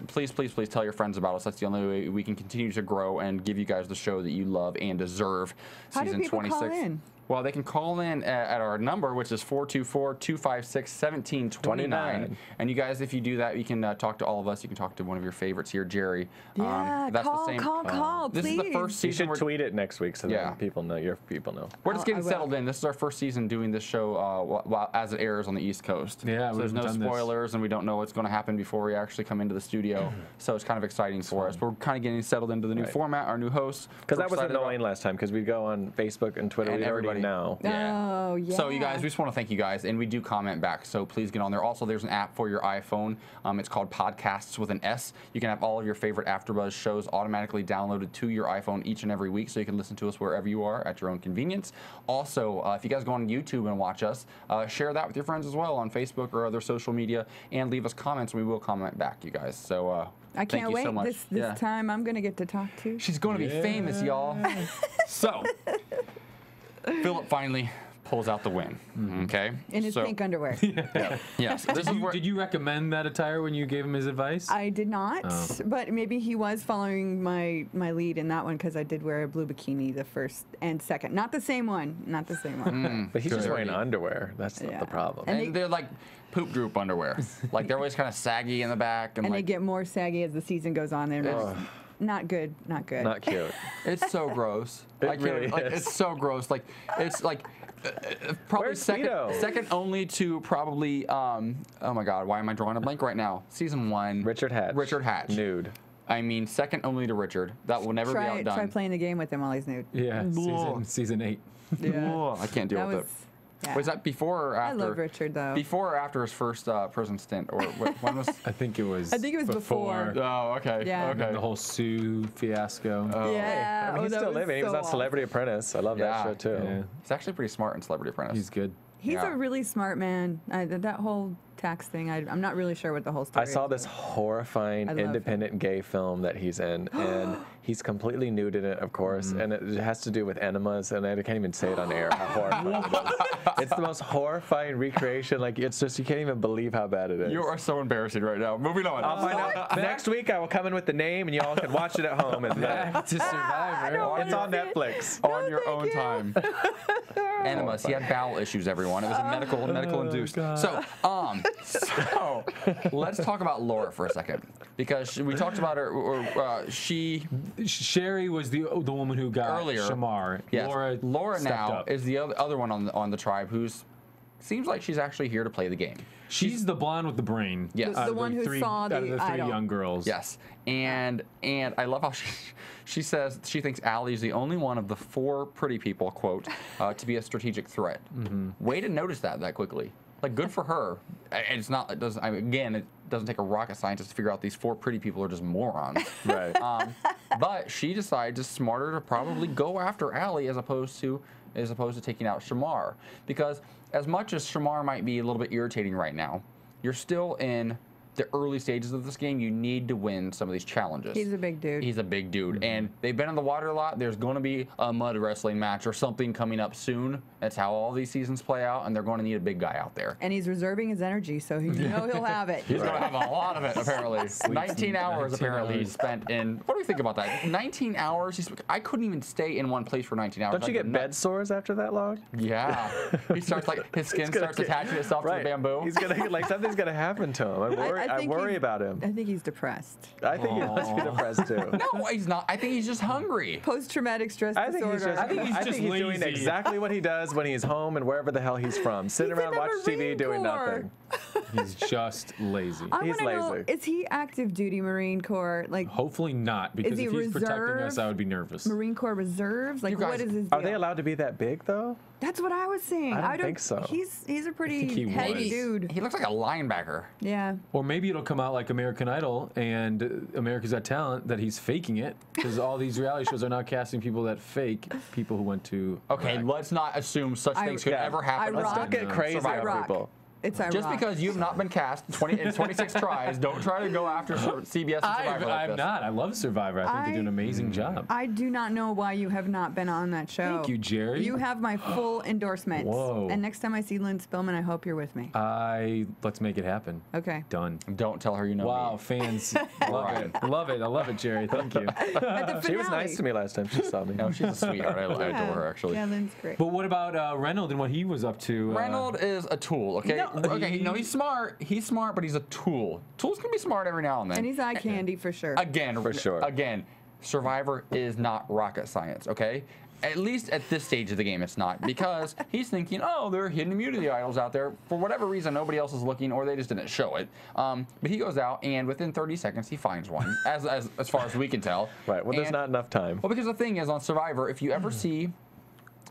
tell your friends about us. That's the only way we can continue to grow and give you guys the show that you love and deserve. How do people 26. call in? Well, they can call in at our number, which is 424-256-1729. And you guys, if you do that, you can talk to all of us. You can talk to one of your favorites here, Jerri. Yeah, that's call, the same, call, This please. is the first You season. should tweet it next week so Yeah. that people know. Your people know. We're just getting I will. settled in. This is our first season doing this show as it airs on the East Coast. Yeah, so there's no we've done this. spoilers, and we don't know what's going to happen before we actually come into the studio. So it's kind of exciting for us. But we're kind of getting settled into the new format, our new hosts. Because We're that was excited about- annoying last time because we'd go on Facebook and Twitter. And We already everybody- know. Yeah. Oh, yeah. So you guys, we just want to thank you guys, and we do comment back. So please get on there. Also, there's an app for your iPhone. It's called Podcasts with an S. You can have all of your favorite AfterBuzz shows automatically downloaded to your iPhone each and every week, so you can listen to us wherever you are at your own convenience. Also, if you guys go on YouTube and watch us, share that with your friends as well on Facebook or other social media, and leave us comments, and we will comment back, you guys. So I thank can't you wait so much. this Yeah. time. I'm going to get to talk to. She's going to be famous, y'all. So, Philip finally pulls out the win. Okay? In his So- pink underwear. Yes. This is where Did you recommend that attire when you gave him his advice? I did not, Oh. but maybe he was following my lead in that one because I did wear a blue bikini the first and second. Not the same one. Not the same one. But he's just Good. wearing underwear. That's not Yeah. the problem. And And they're like poop droop underwear. Like they're always kind of saggy in the back, and And they like get more saggy as the season goes on. They're not good. Not good. Not cute. it's so gross. It I can't- really like, is. It's so gross. Like it's like probably Where's second Speedo? only to probably oh my god, why am I drawing a blank right now? Season 1. Richard Hatch. Richard Hatch. Nude. I mean, second only to Richard. That will never be Try outdone. playing the game with him while he's nude. yeah, season 8. Ugh, I can't deal That with was. it. Yeah. Was that before or I after? love Richard though. Before or after his first prison stint, or when was? I think it was. I think it was before. Oh, okay. Yeah. And then Okay. the whole Sue fiasco. Yeah. I mean, he's that still was living. He was so on Celebrity Apprentice. I love Yeah. that show too. Yeah. He's actually pretty smart in Celebrity Apprentice. He's good. He's Yeah. a really smart man. That whole tax thing, I'm not really sure what the whole story I saw is, this but horrifying I love independent gay film that he's in, and he's completely nude in it, of course, and it has to do with enemas, and I can't even say it on air how horrifying it is. It's the most horrifying recreation. Like, it's just, you can't even believe how bad it is. You are so embarrassing right now. Moving on. I'll find out. Next week, I will come in with the name, and you all can watch it at home. And Back to Survivor. it's on Netflix. on your own time. Enemas. He had bowel issues, everyone. It was a medical induced. So let's talk about Laura for a second, because we talked about her. Sherri was the woman who got Earlier. Shamar. Yes. Laura stepped now up. is the other one on the tribe who's seems like she's actually here to play the game. She's the blonde with the brain. Yes. The Out of one who saw out of the the 3 idol. young girls. Yes, and I love how she says she thinks Allie is the only one of the 4 pretty people, quote, to be a strategic threat. Way to notice that quickly. Like, good for her. And it's not. It doesn't. Again, it doesn't take a rocket scientist to figure out these 4 pretty people are just morons. Right. But she decides it's smarter to probably go after Allie as opposed to taking out Shamar, because as much as Shamar might be a little bit irritating right now, you're still in the early stages of this game. You need to win some of these challenges. He's a big dude. He's a big dude, and they've been in the water a lot. There's going to be a mud wrestling match or something coming up soon. That's how all these seasons play out, and they're going to need a big guy out there. And he's reserving his energy, so he'll have it. He's going to have a lot of it, apparently. 19 hours, 19 apparently, hours. he spent in. What do you think about that? 19 hours? I couldn't even stay in one place for 19 hours. Don't you get bed sores after that long? Yeah. He starts, like, his skin starts attaching itself to the bamboo. He's gonna like something's gonna happen to him. I think worry he's- about him. I think he's depressed. I think he must be depressed too. No, he's not. I think he's just hungry. Post-traumatic stress I think disorder. he's just doing lazy. exactly what he does when he's home and wherever the hell he's from, sitting He's in around the watching TV Marine doing Corps. nothing. He's just lazy. I He's wanna know, lazy. is he active duty Marine Corps? Like Hopefully not, because he if he's protecting us, reserve? I would be nervous. Marine Corps reserves? Like You guys- what is his deal? Are they allowed to be that big though? That's what I was saying. I don't think so. He's a think he pretty heavy was. dude. He looks like a linebacker. Yeah. Or maybe it'll come out like American Idol and America's Got Talent that he's faking it, because all these reality shows are now casting people that fake people who went to Okay, Iraq. let's not assume such things could yeah. ever happen. I Let's rock. not get crazy I on rock. people. It's ironic. Just because you've not been cast in 26 tries, don't try to go after CBS and Survivor like I'm this. not. I love Survivor. I think they do an amazing job. I do not know why you have not been on that show. Thank you, Jerri. You have my full endorsement. Whoa. And next time I see Lynn Spillman, I hope you're with me. Let's make it happen. Okay. Done. Don't tell her you know Wow, me. fans love it. Love it. I love it, Jerri. Thank you. At the She was finale. nice to me last time she saw me. No, she's a sweetheart. I adore her, actually. Yeah, Lynn's great. But what about Reynold and what he was up to? Reynold is a tool, okay? No, he's smart. He's smart, but he's a tool. Tools can be smart every now and then. And he's eye candy for sure. Again, For sure. Again, Survivor is not rocket science, okay? At least at this stage of the game, it's not. Because he's thinking, oh, there are hidden immunity idols out there. For whatever reason, nobody else is looking, or they just didn't show it. But he goes out, and within 30 seconds, he finds one, as far as we can tell. Right. Well, there's not enough time. Well, because the thing is, on Survivor, if you ever see...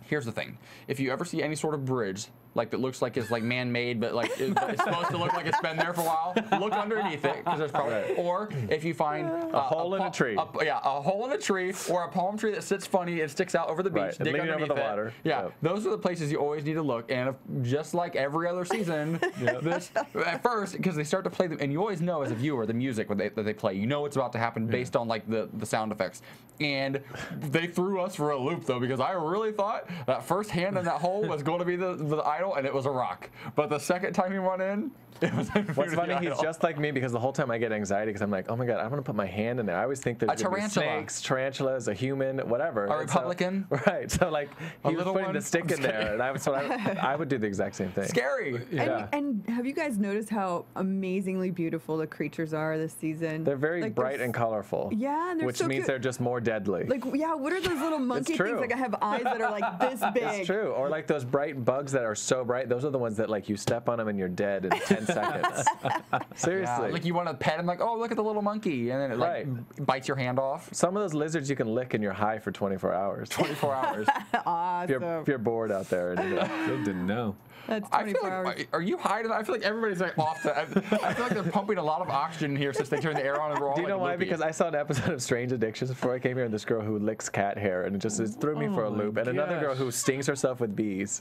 Here's the thing. If you ever see any sort of bridge, like that looks like it's like man-made, but like it's supposed to look like it's been there for a while, look underneath it, because there's probably... Or if you find... a hole in a tree. A hole in a tree, or a palm tree that sits funny and sticks out over the beach, Right, and dig leaning over underneath the it. water. Yeah, Yep. those are the places you always need to look, and just like every other season, this at first, because they start to play them, and you always know as a viewer the music that they play. You know what's about to happen based on like the sound effects. And they threw us for a loop, though, because I really thought that first hand in that hole was going to be the idol, and it was a rock. But the second time he went in, it was a What's funny, idol. he's just like me because the whole time I get anxiety because I'm like, oh my God, I want to put my hand in there. I always think there's A gonna be tarantula. snakes, tarantulas, a human, whatever. A And so- Republican. right. So like he was little putting one? the stick in there, and I would do the exact same thing. Scary. Yeah. And have you guys noticed how amazingly beautiful the creatures are this season? They're very Like, bright and colorful. Yeah, and they're which so means cute. they're just more deadly. Like, yeah, what are those little monkey things true. that have eyes that are like this big? It's true. Or like those bright bugs that are so bright. Those are the ones that like you step on them and you're dead in 10 seconds. Seriously. Yeah, like you want to pet him, like, oh, look at the little monkey, and then it like bites your hand off. Some of those lizards you can lick and you're high for 24 hours. 24 hours. Awesome. If you're bored out there. And, Still didn't know. That's I feel 24 hours. like, are you high tonight? I feel like everybody's like off. I feel like they're pumping a lot of oxygen here since they turned the air on and we're all Do you know like why? loopy. Because I saw an episode of Strange Addictions before I came here, and this girl who licks cat hair, and it threw me for a my loop. And another girl gosh. who stings herself with bees.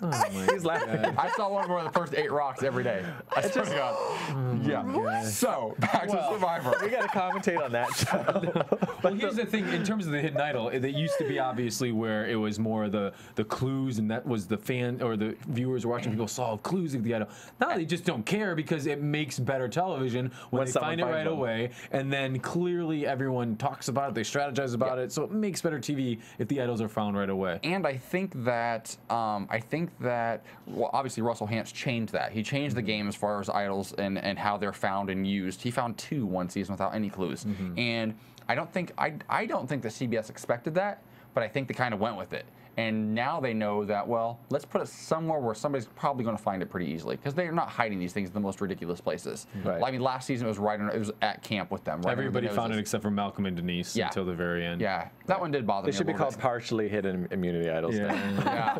She's laughing. I saw one where the first 8 rocks every day. I swear to God. Yeah. So back to Survivor. We got to commentate on that show. Well, here's the thing. In terms of the hidden idol, it used to be obviously where it was more the clues, and that was the fan or the viewers watching people solve clues of the idol. Now they just don't care because it makes better television when they someone find it finds right them. away, and then clearly everyone talks about it, they strategize about it, so it makes better TV if the idols are found right away. And I think that well, obviously Russell Hantz changed that. He changed the game as far as idols and how they're found and used. He found 2 one season without any clues. And I don't think that CBS expected that, but I think they kind of went with it. And now they know that, well, let's put it somewhere where somebody's probably going to find it pretty easily, because they're not hiding these things in the most ridiculous places. Right. I mean, last season it was at camp with them. Right under Everybody their found it noses. except for Malcolm and Denise until the very end. Yeah, that one did bother They me. should be a little called partially hidden immunity idols. Yeah.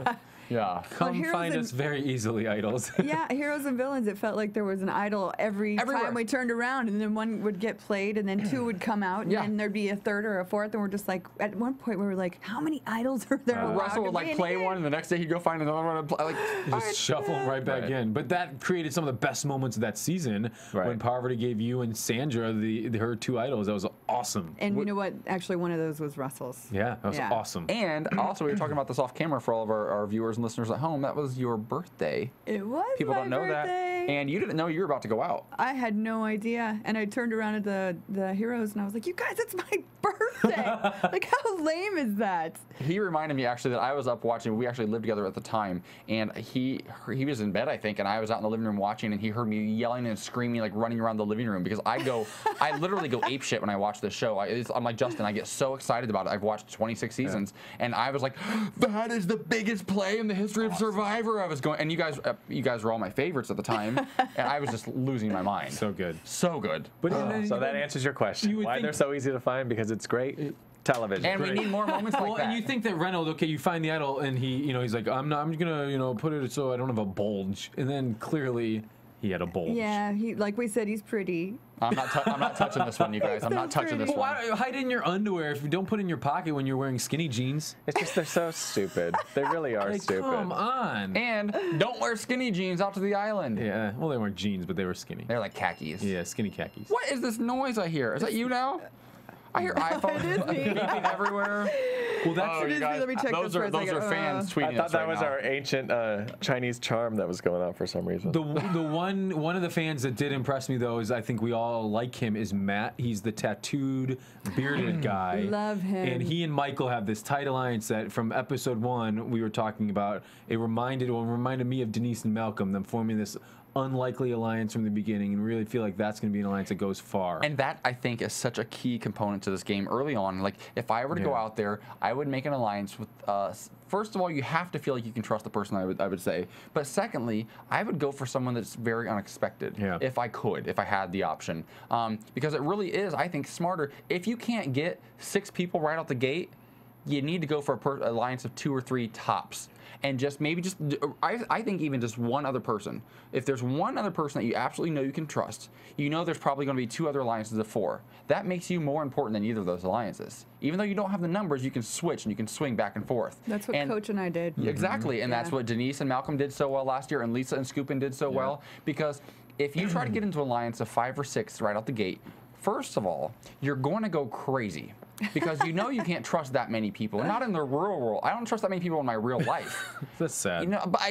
Yeah. Yeah. Come Heroes find and- us very easily, idols. Yeah, Heroes and Villains, it felt like there was an idol everywhere. Time we turned around, and then one would get played, and then 2 would come out, and then there'd be a 3rd or a 4th, and we're just like, at one point we were like, how many idols are there allowed Russell to would like be in play here? one, and the next day he'd go find another one and play. Like, Just shuffle them right back in. But that created some of the best moments of that season when Parvati gave you and Sandra her 2 idols. That was awesome. And you know what? Actually, one of those was Russell's. Yeah, that was awesome. And also, we were talking about this off camera for all of our viewers and listeners at home. That was your birthday. It was People my don't know that. birthday. And you didn't know you were about to go out. I had no idea, and I turned around at the Heroes, and I was like, "You guys, it's my birthday! Like, how lame is that?" He reminded me actually that I was up watching. We actually lived together at the time, and he was in bed, I think, and I was out in the living room watching, and he heard me yelling and screaming, like running around the living room, because I literally go apeshit when I watch this show. I'm like Justin, I get so excited about it. I've watched 26 seasons, and I was like, "That is the biggest play in the history of Survivor." I was going, and you guys were all my favorites at the time, and I was just losing my mind. So good. So good. But So that answers your question. Why they're so easy to find? Because it's great television. And we need more moments like that. And you think that Reynold, okay, you find the idol, and he's like, I'm gonna, put it so I don't have a bulge, and then clearly he had a bulge. Yeah, like we said, he's pretty. I'm not touching this one, you guys. I'm not touching this Well, one. why hide it in your underwear if you don't put it in your pocket when you're wearing skinny jeans? It's just they're so stupid. They really are Like, stupid. come on. And don't wear skinny jeans out to the island. Yeah, well, they weren't jeans, but they were skinny. They're like khakis. Yeah, skinny khakis. What is this noise I hear? Is that you now? I hear iPhones It is me. beeping everywhere. Well, that's Oh, It you is me. guys, Let me check those this for are a those second. are fans tweeting I thought us that right was now. our ancient Chinese charm that was going on for some reason. the one of the fans that did impress me though is I think we all like him is Matt. He's the tattooed, bearded guy. Love him. And he and Michael have this tight alliance that from episode 1 we were talking about. It reminded me of Denise and Malcolm, them forming this unlikely alliance from the beginning, and really feel like that's going to be an alliance that goes far. And that, I think, is such a key component to this game early on. Like, if I were to go out there, I would make an alliance with, first of all, you have to feel like you can trust the person, I would say. But secondly, I would go for someone that's very unexpected, if I had the option. Because it really is, I think, smarter. If you can't get 6 people right out the gate, you need to go for an alliance of 2 or 3 tops. And I think even just one other person. If there's one other person that you absolutely know you can trust, you know there's probably going to be 2 other alliances of 4. That makes you more important than either of those alliances. Even though you don't have the numbers, you can switch and you can swing back and forth. That's what Coach and I did. Exactly, and that's what Denise and Malcolm did so well last year, and Lisa and Scoopin did so well. Because if you try to get into an alliance of 5 or 6 right out the gate, first of all, you're going to go crazy. Because you know you can't trust that many people. Not in the real world. I don't trust that many people in my real life. That's sad. You know, but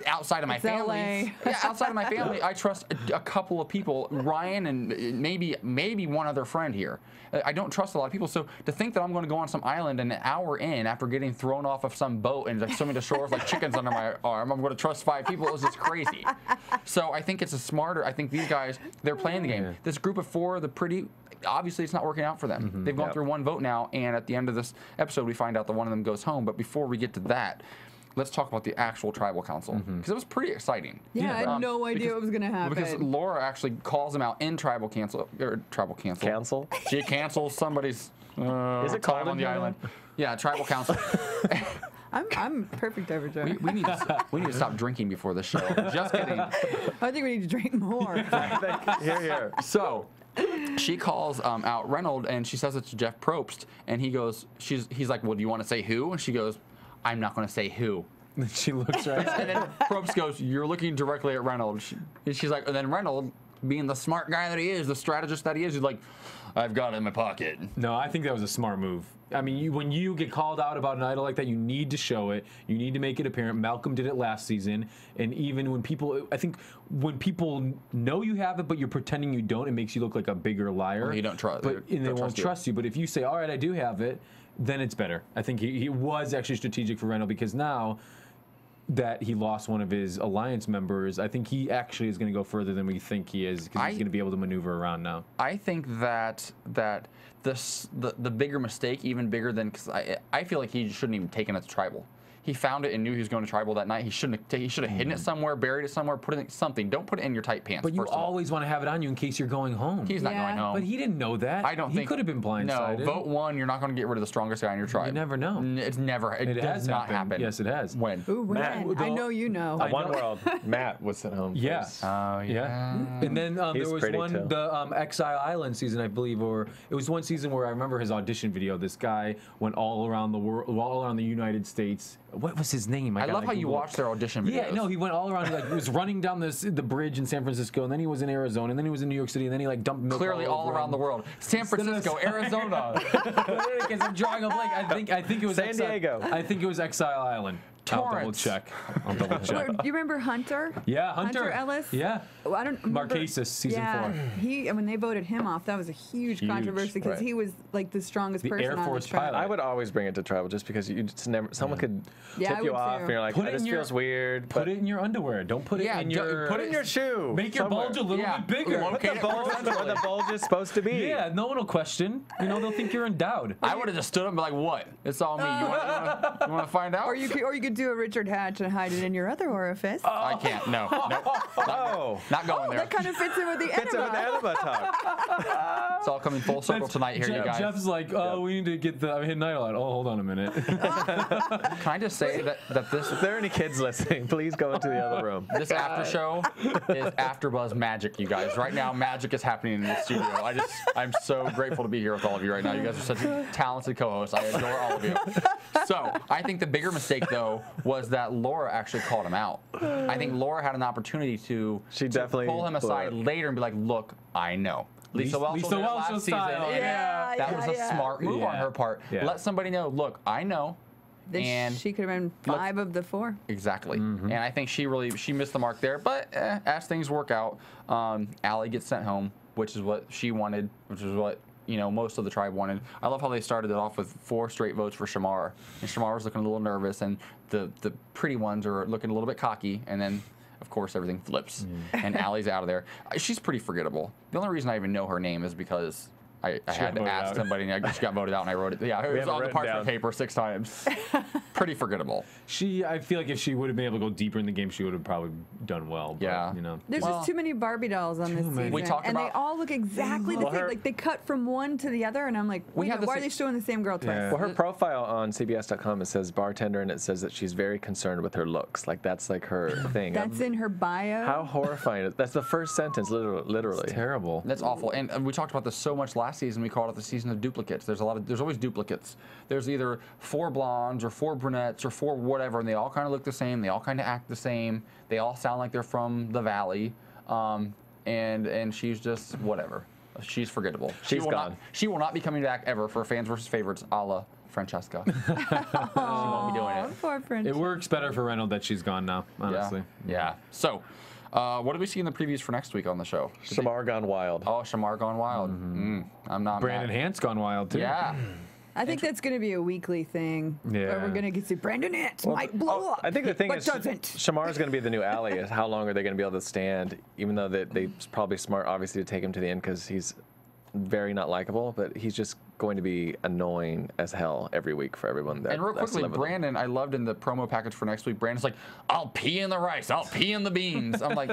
outside of my family, outside of my family, I trust a couple of people, Ryan and maybe one other friend here. I don't trust a lot of people. So to think that I'm going to go on some island and an hour in after getting thrown off of some boat and like swimming to shore with like chickens under my arm, I'm going to trust 5 people. It was just crazy. So I think it's I think these guys, they're playing the game. This group of 4, obviously it's not working out for them. They've gone through 1 vote now, and at the end of this episode we find out that one of them goes home. But before we get to that, let's talk about the actual tribal council, because it was pretty exciting. Yeah, I had no idea what was going to happen. Because Laura actually calls them out in tribal council. Cancel? She cancels somebody's Is it called time on the island. Yeah, tribal council. I'm perfect over Joe. we need to stop drinking before the show. Just kidding. I think we need to drink more. Here. So she calls out Reynold, and she says it to Jeff Probst, and he's like, well, do you want to say who? And she goes, I'm not going to say who. And she looks right. And then Probst goes, you're looking directly at Reynold. She's like, and then Reynold, being the smart guy that he is, the strategist that he is, he's like, I've got it in my pocket. No, I think that was a smart move. I mean, when you get called out about an idol like that, you need to show it. You need to make it apparent. Malcolm did it last season, and even when people know you have it, but you're pretending you don't, it makes you look like a bigger liar. Well, you don't trust, and they won't trust you. But if you say, all right, I do have it, then it's better. I think he was actually strategic for Reynold, because now that he lost one of his alliance members, I think he actually is going to go further than we think he is, because he's going to be able to maneuver around now. I think that the bigger mistake, even bigger than, because I feel like he shouldn't even taken it to tribal. He found it and knew he was going to tribal that night. He should have hidden it somewhere, buried it somewhere, put it in something. Don't put it in your tight pants. But you always want to have it on you in case you're going home. He's not going home. But he didn't know that. I don't think he could have been blindsided. No, vote 1. You're not going to get rid of the strongest guy in your tribe. You never know. It does not happen. Yes, it has. When? Ooh, when? Matt, I know you know. One World, Matt was sent home. Yeah. Oh, yeah. And then there was one, too. the Exile Island season, I believe, or it was one season where I remember his audition video. This guy went all around the world, all around the United States. What was his name? I love how you watch their audition videos. Yeah, no, he went all around. He was running down the bridge in San Francisco, and then he was in Arizona, and then he was in New York City, and then he dumped milk Clearly all around the world. San Francisco, Arizona. Because I'm drawing a blank. I think it was San Diego. I think it was Exile Island. Torrance. I'll double check. Do you remember Hunter? Yeah, Hunter Ellis? Yeah. Oh, I don't remember. Marquesas, season 4. When they voted him off, that was a huge controversy, because he was like the strongest person Air on Force the tribe. pilot. I would always bring it to tribal, just because you just never. Someone could Yeah, tip I you would off, too. and you're like, Put it this in your- feels weird. Put it in your underwear. Don't put it in your. Put it in your shoe. Make your somewhere. bulge a little bit bigger. Put the bulge where the bulge is supposed to be. Yeah, no one will question. They'll think you're endowed. I would have just stood up and be like, what? It's all me. You want to find out? Or you could could do a Richard Hatch and hide it in your other orifice. I can't. No. Not going there. That kind of fits in with the Fits in with the enema talk. It's all coming full circle tonight here, you guys. Jeff's like, oh, we need to get the Midnight Light. Oh, hold on a minute. Can I just say that this, If there are any kids listening, please go into the other room. this after show is AfterBuzz magic, you guys. Right now, magic is happening in the studio. I'm so grateful to be here with all of you right now. You guys are such talented co-hosts. I adore all of you. So I think the bigger mistake, though, was that Laura actually called him out. I think Laura had an opportunity to definitely pull him aside later and be like, look, I know. Lisa Welch did it last season. style. That was a smart move on her part. Yeah. Let somebody know, look, I know. And she could have been 5 of the 4. Exactly. And I think she missed the mark there. But as things work out, Allie gets sent home, which is what she wanted, which is what most of the tribe wanted. I love how they started it off with 4 straight votes for Shamar. And Shamar was looking a little nervous, and the pretty ones are looking a little bit cocky, and then of course everything flips and Allie's out of there. She's pretty forgettable. The only reason I even know her name is because I had to ask somebody, and she got voted out, and I wrote it. Yeah, it was on the parchment paper 6 times. Pretty forgettable. I feel like if she would have been able to go deeper in the game, she would have probably done well. But, Yeah. There's just too many Barbie dolls on this season. We talked and about- they all look exactly the same. Like, they cut from one to the other, and I'm like, wait, why are they showing the same girl twice? Well, her profile on CBS.com, it says bartender, and it says that she's very concerned with her looks. Like, that's like her thing. That's in her bio. How horrifying. That's the first sentence, literally. It's terrible. That's awful. And we talked about this so much last season. We called it the season of duplicates. There's always duplicates. There's either 4 blondes or 4 brunettes or 4 whatever, and they all kind of look the same. They all kind of act the same. They all sound like they're from the Valley. And she's just whatever. She's forgettable. She's gone. She will not be coming back ever for Fans versus Favorites, a la Francesca. She won't be doing it. Poor French. It works better for Reynold that she's gone now, honestly. Yeah. So, what did we see in the previews for next week on the show? Shamar gone wild. Oh, Shamar gone wild. I'm not Brandon mad. Hantz gone wild, too. Yeah. I think that's going to be a weekly thing. Yeah. Where we're going to get to Brandon Hantz might blow up. I think the thing but is, doesn't. Shamar's going to be the new Allie. Is how long are they going to be able to stand? Even though they probably smart, obviously, to take him to the end because he's very not likable, but he's just going to be annoying as hell every week for everyone. And real quickly, Brandon, I loved in the promo package for next week, Brandon's like, I'll pee in the rice, I'll pee in the beans. I'm like,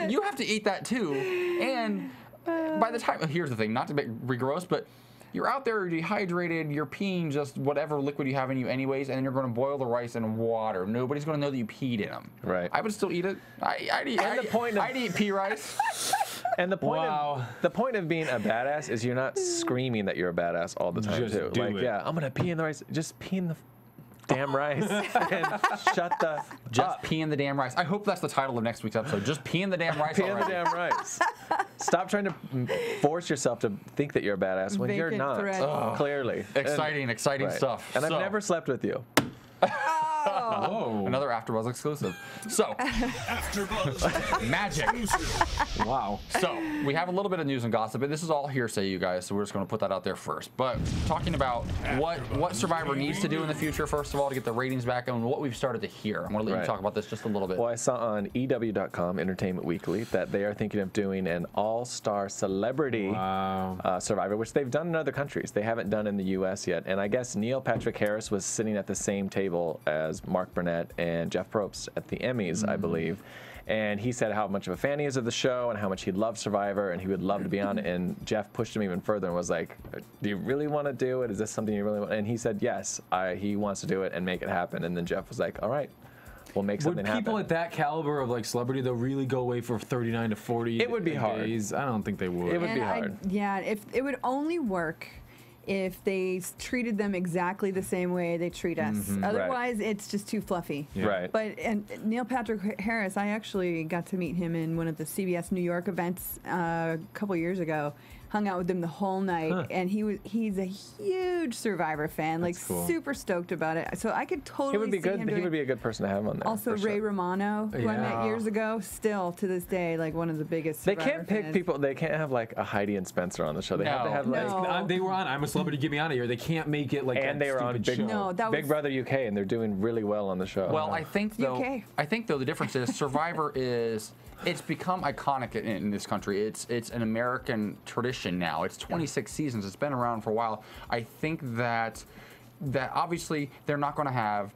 you have to eat that too. And by the time, here's the thing, not to be gross, but you're out there dehydrated, you're peeing just whatever liquid you have in you anyways, and then you're going to boil the rice in water. Nobody's going to know that you peed in them. Right. I would still eat it. I'd eat pea rice. And the point of being a badass is you're not screaming that you're a badass all the time, Just too. do Like, it. yeah, I'm going to pee in the rice. Just pee in the damn rice and shut the Just pee in the damn rice. I hope that's the title of next week's episode. Just pee in the damn rice Pee in already. the damn rice. Stop trying to force yourself to think that you're a badass when you're Vacant not. threat. Clearly. Exciting Right. stuff. And I've So- never slept with you. Whoa. Another AfterBuzz exclusive. So, AfterBuzz magic. Wow. So, we have a little bit of news and gossip, but this is all hearsay, you guys, so we're just going to put that out there first. But talking about what Survivor needs to do in the future, first of all, to get the ratings back and what we've started to hear. I'm going to let you talk about this just a little bit. Well, I saw on EW.com, Entertainment Weekly, that they are thinking of doing an all-star celebrity Survivor, which they've done in other countries. They haven't done in the U.S. yet. And I guess Neil Patrick Harris was sitting at the same table as Mark Burnett and Jeff Probst at the Emmys, I believe. And he said how much of a fan he is of the show and how much he loves Survivor and he would love to be on it. And Jeff pushed him even further and was like, do you really want to do it? Is this something you really want? And he said, yes, he wants to do it and make it happen. And then Jeff was like, all right, we'll make something happen. Would people at that caliber of like celebrity, they'll really go away for 39 to 40 It would be hard. days? I don't think they would. It would be hard. If it would only work if they treated them exactly the same way they treat us. Otherwise, it's just too fluffy. Yeah. Right. But Neil Patrick Harris, I actually got to meet him in one of the CBS New York events a couple years ago. Hung out with him the whole night, and he's a huge Survivor fan, like cool. super stoked about it. So I could totally He would be see good. him He doing would be a good person to have on there. Also, for Ray sure. Romano, who I met years ago, still to this day like one of the biggest. They Survivor can't pick fans. people. They can't have like a Heidi and Spencer on the show. They have to have like. They were on I'm a Celebrity, Get Me Out of Here. They can't make it like And that they were on stupid Big, show. Big Brother UK, and they're doing really well on the show. Well, I think though the difference is Survivor it's become iconic in this country. It's an American tradition now. It's 26 seasons. It's been around for a while. I think that obviously they're not going to have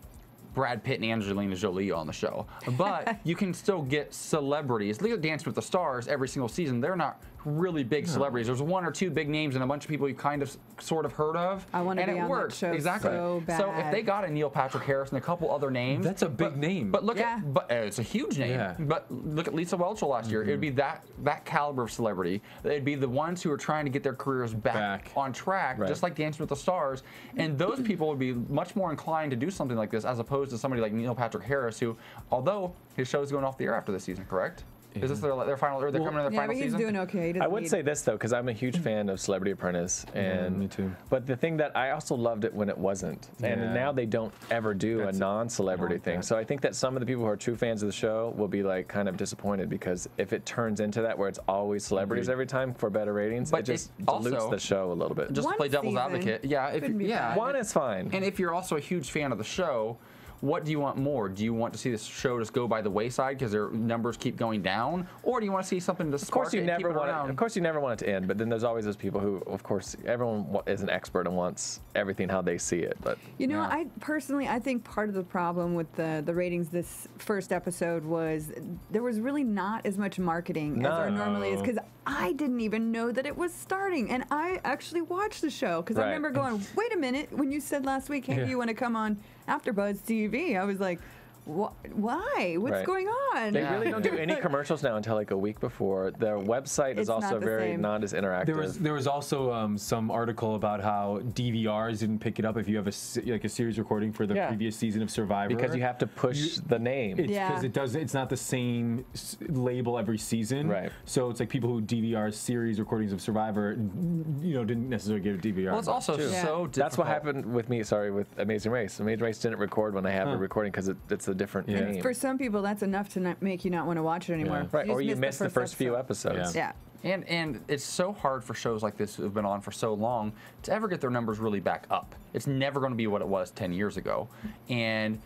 Brad Pitt and Angelina Jolie on the show. But you can still get celebrities. Look at Dance with the Stars every single season. They're not really big celebrities. There's 1 or 2 big names and a bunch of people you kind of sort of heard of. I want to be and it on works. that show Exactly. so bad. So if they got a Neil Patrick Harris and a couple other names, That's a big name. But look at, but it's a huge name. Yeah. But look at Lisa Whelchel last year. It would be that caliber of celebrity. It'd be the ones who are trying to get their careers back. On track, just like Dancing with the Stars. And those people would be much more inclined to do something like this as opposed to somebody like Neil Patrick Harris, who, although his show's going off the air after this season, correct? Is this their final, or they're coming to their final but he's season? doing okay. I would say this though, because I'm a huge fan of Celebrity Apprentice, and me too. But the thing that I also loved it when it wasn't, and now they don't ever do a non-celebrity thing. So I think that some of the people who are true fans of the show will be like kind of disappointed because if it turns into that where it's always celebrities every time for better ratings, But it just it dilutes also- the show a little bit. Just to play devil's season advocate, yeah. If couldn't be bad. One is fine. And if you're also a huge fan of the show, what do you want more? Do you want to see the show just go by the wayside because their numbers keep going down, or do you want to see something to spark Of course, you it and keep never it want around? it. Of course, you never want it to end. But then there's always those people who, of course, everyone is an expert and wants everything how they see it. But You know, I personally, I think part of the problem with the ratings this first episode was there was really not as much marketing as there normally is, because I didn't even know that it was starting, and I actually watched the show because I remember going, wait a minute, when you said last week, hey, do you want to come on AfterBuzz TV? I was like, why? What's going on? They really don't do any commercials now until like a week before. Their website is also very not as interactive. There was also some article about how DVRs didn't pick it up if you have a series recording for the previous season of Survivor, because you have to push the name. Because it doesn't. It's not the same label every season. Right. So it's like people who DVR series recordings of Survivor, didn't necessarily get a DVR. Well, it's also so difficult. That's what happened with me. Sorry, with Amazing Race. Amazing Race didn't record when I have a recording because it's a different name. For some people, that's enough to not make you not want to watch it anymore. Right, or you miss the first few episodes. Yeah. And it's so hard for shows like this who've been on for so long to ever get their numbers really back up. It's never going to be what it was 10 years ago. And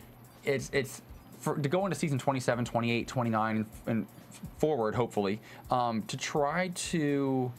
it's to go into season 27, 28, 29, and forward, hopefully, to try to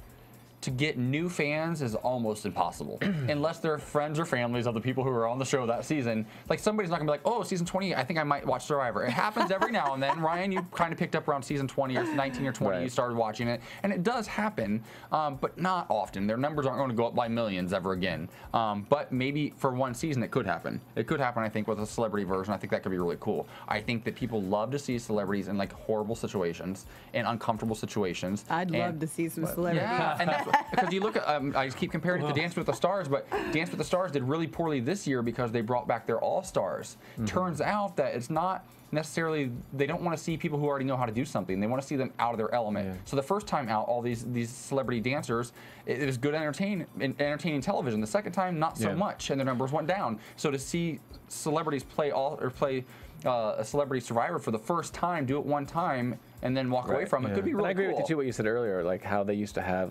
get new fans is almost impossible unless they're friends or families of the people who are on the show that season. Like, somebody's not gonna be like, oh, season 20, I think I might watch Survivor. It happens every now and then. Ryan, you kind of picked up around season 20 or 19 or 20, you started watching it, and it does happen, but not often. Their numbers aren't going to go up by millions ever again. But maybe for one season it could happen. It could happen, I think, with a celebrity version. I think that could be really cool. I think that people love to see celebrities in like horrible situations and uncomfortable situations. I'd love to see some celebrities. Yeah, and that's because you look at, I just keep comparing it to Dance with the Stars, but Dance with the Stars did really poorly this year because they brought back their All-Stars. Turns out that it's not necessarily, they don't want to see people who already know how to do something. They want to see them out of their element. So the first time out, all these celebrity dancers, it was good entertaining television. The second time, not so much, and their numbers went down. So to see celebrities play a celebrity Survivor for the first time, do it one time, and then walk away from it could be really cool. I agree with you too, what you said earlier, like how they used to have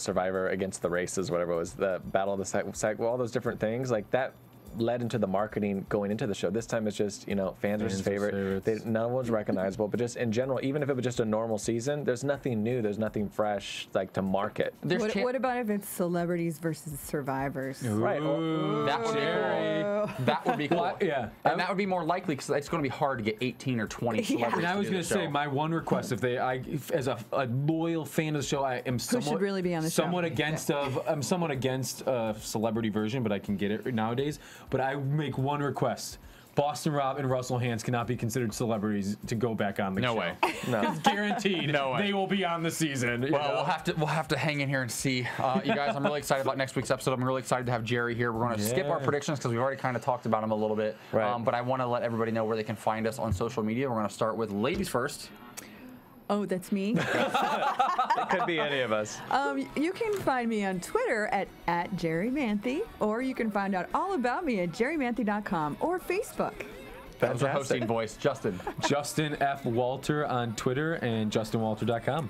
Survivor against the races, whatever it was, the Battle of the all those different things, like that led into the marketing going into the show. This time it's just, fans versus favorite. None was recognizable, but just in general, even if it was just a normal season, there's nothing new, there's nothing fresh like to market. What about if it's celebrities versus survivors? Right. That would be cool. That would be cool. Yeah. And that would be more likely because it's going to be hard to get 18 or 20 celebrities. And I was going to say, my one request, as a loyal fan of the show, I am somewhat, should really be on the show? I'm somewhat against a celebrity version, but I can get it nowadays. But I make one request. Boston Rob and Russell Hantz cannot be considered celebrities to go back on the show. No way. It's guaranteed. No way. They will be on the season. Well, we'll have to hang in here and see. You guys, I'm really excited about next week's episode. I'm really excited to have Jerri here. We're going to skip our predictions because we've already kind of talked about him a little bit. Right. But I want to let everybody know where they can find us on social media. We're going to start with ladies first. Oh, that's me? It could be any of us. You can find me on Twitter at Jerri Manthey, or you can find out all about me at jerrimanthey.com or Facebook. That was a hosting voice. Justin. Justin F. Walter on Twitter and justinwalter.com.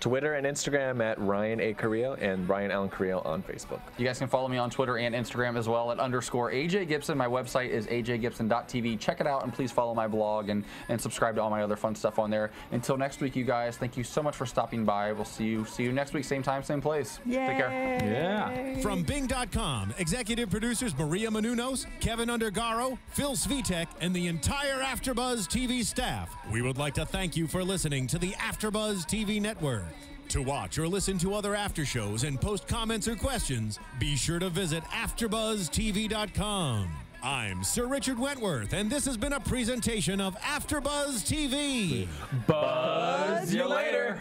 Twitter and Instagram at Ryan A. Carrillo and Ryan Allen Carrillo on Facebook. You guys can follow me on Twitter and Instagram as well at _AJ Gibson. My website is ajgibson.tv. Check it out and please follow my blog and subscribe to all my other fun stuff on there. Until next week, you guys, thank you so much for stopping by. We'll see you next week, same time, same place. Yay. Take care. Yeah. From Bing.com, executive producers Maria Menounos, Kevin Undergaro, Phil Svitek, and the entire AfterBuzz TV staff, we would like to thank you for listening to the AfterBuzz TV network. To watch or listen to other after shows and post comments or questions, be sure to visit AfterBuzzTV.com. I'm Sir Richard Wentworth, and this has been a presentation of AfterBuzz TV. Buzz you later.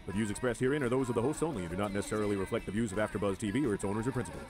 The views expressed herein are those of the hosts only and do not necessarily reflect the views of AfterBuzz TV or its owners or principals.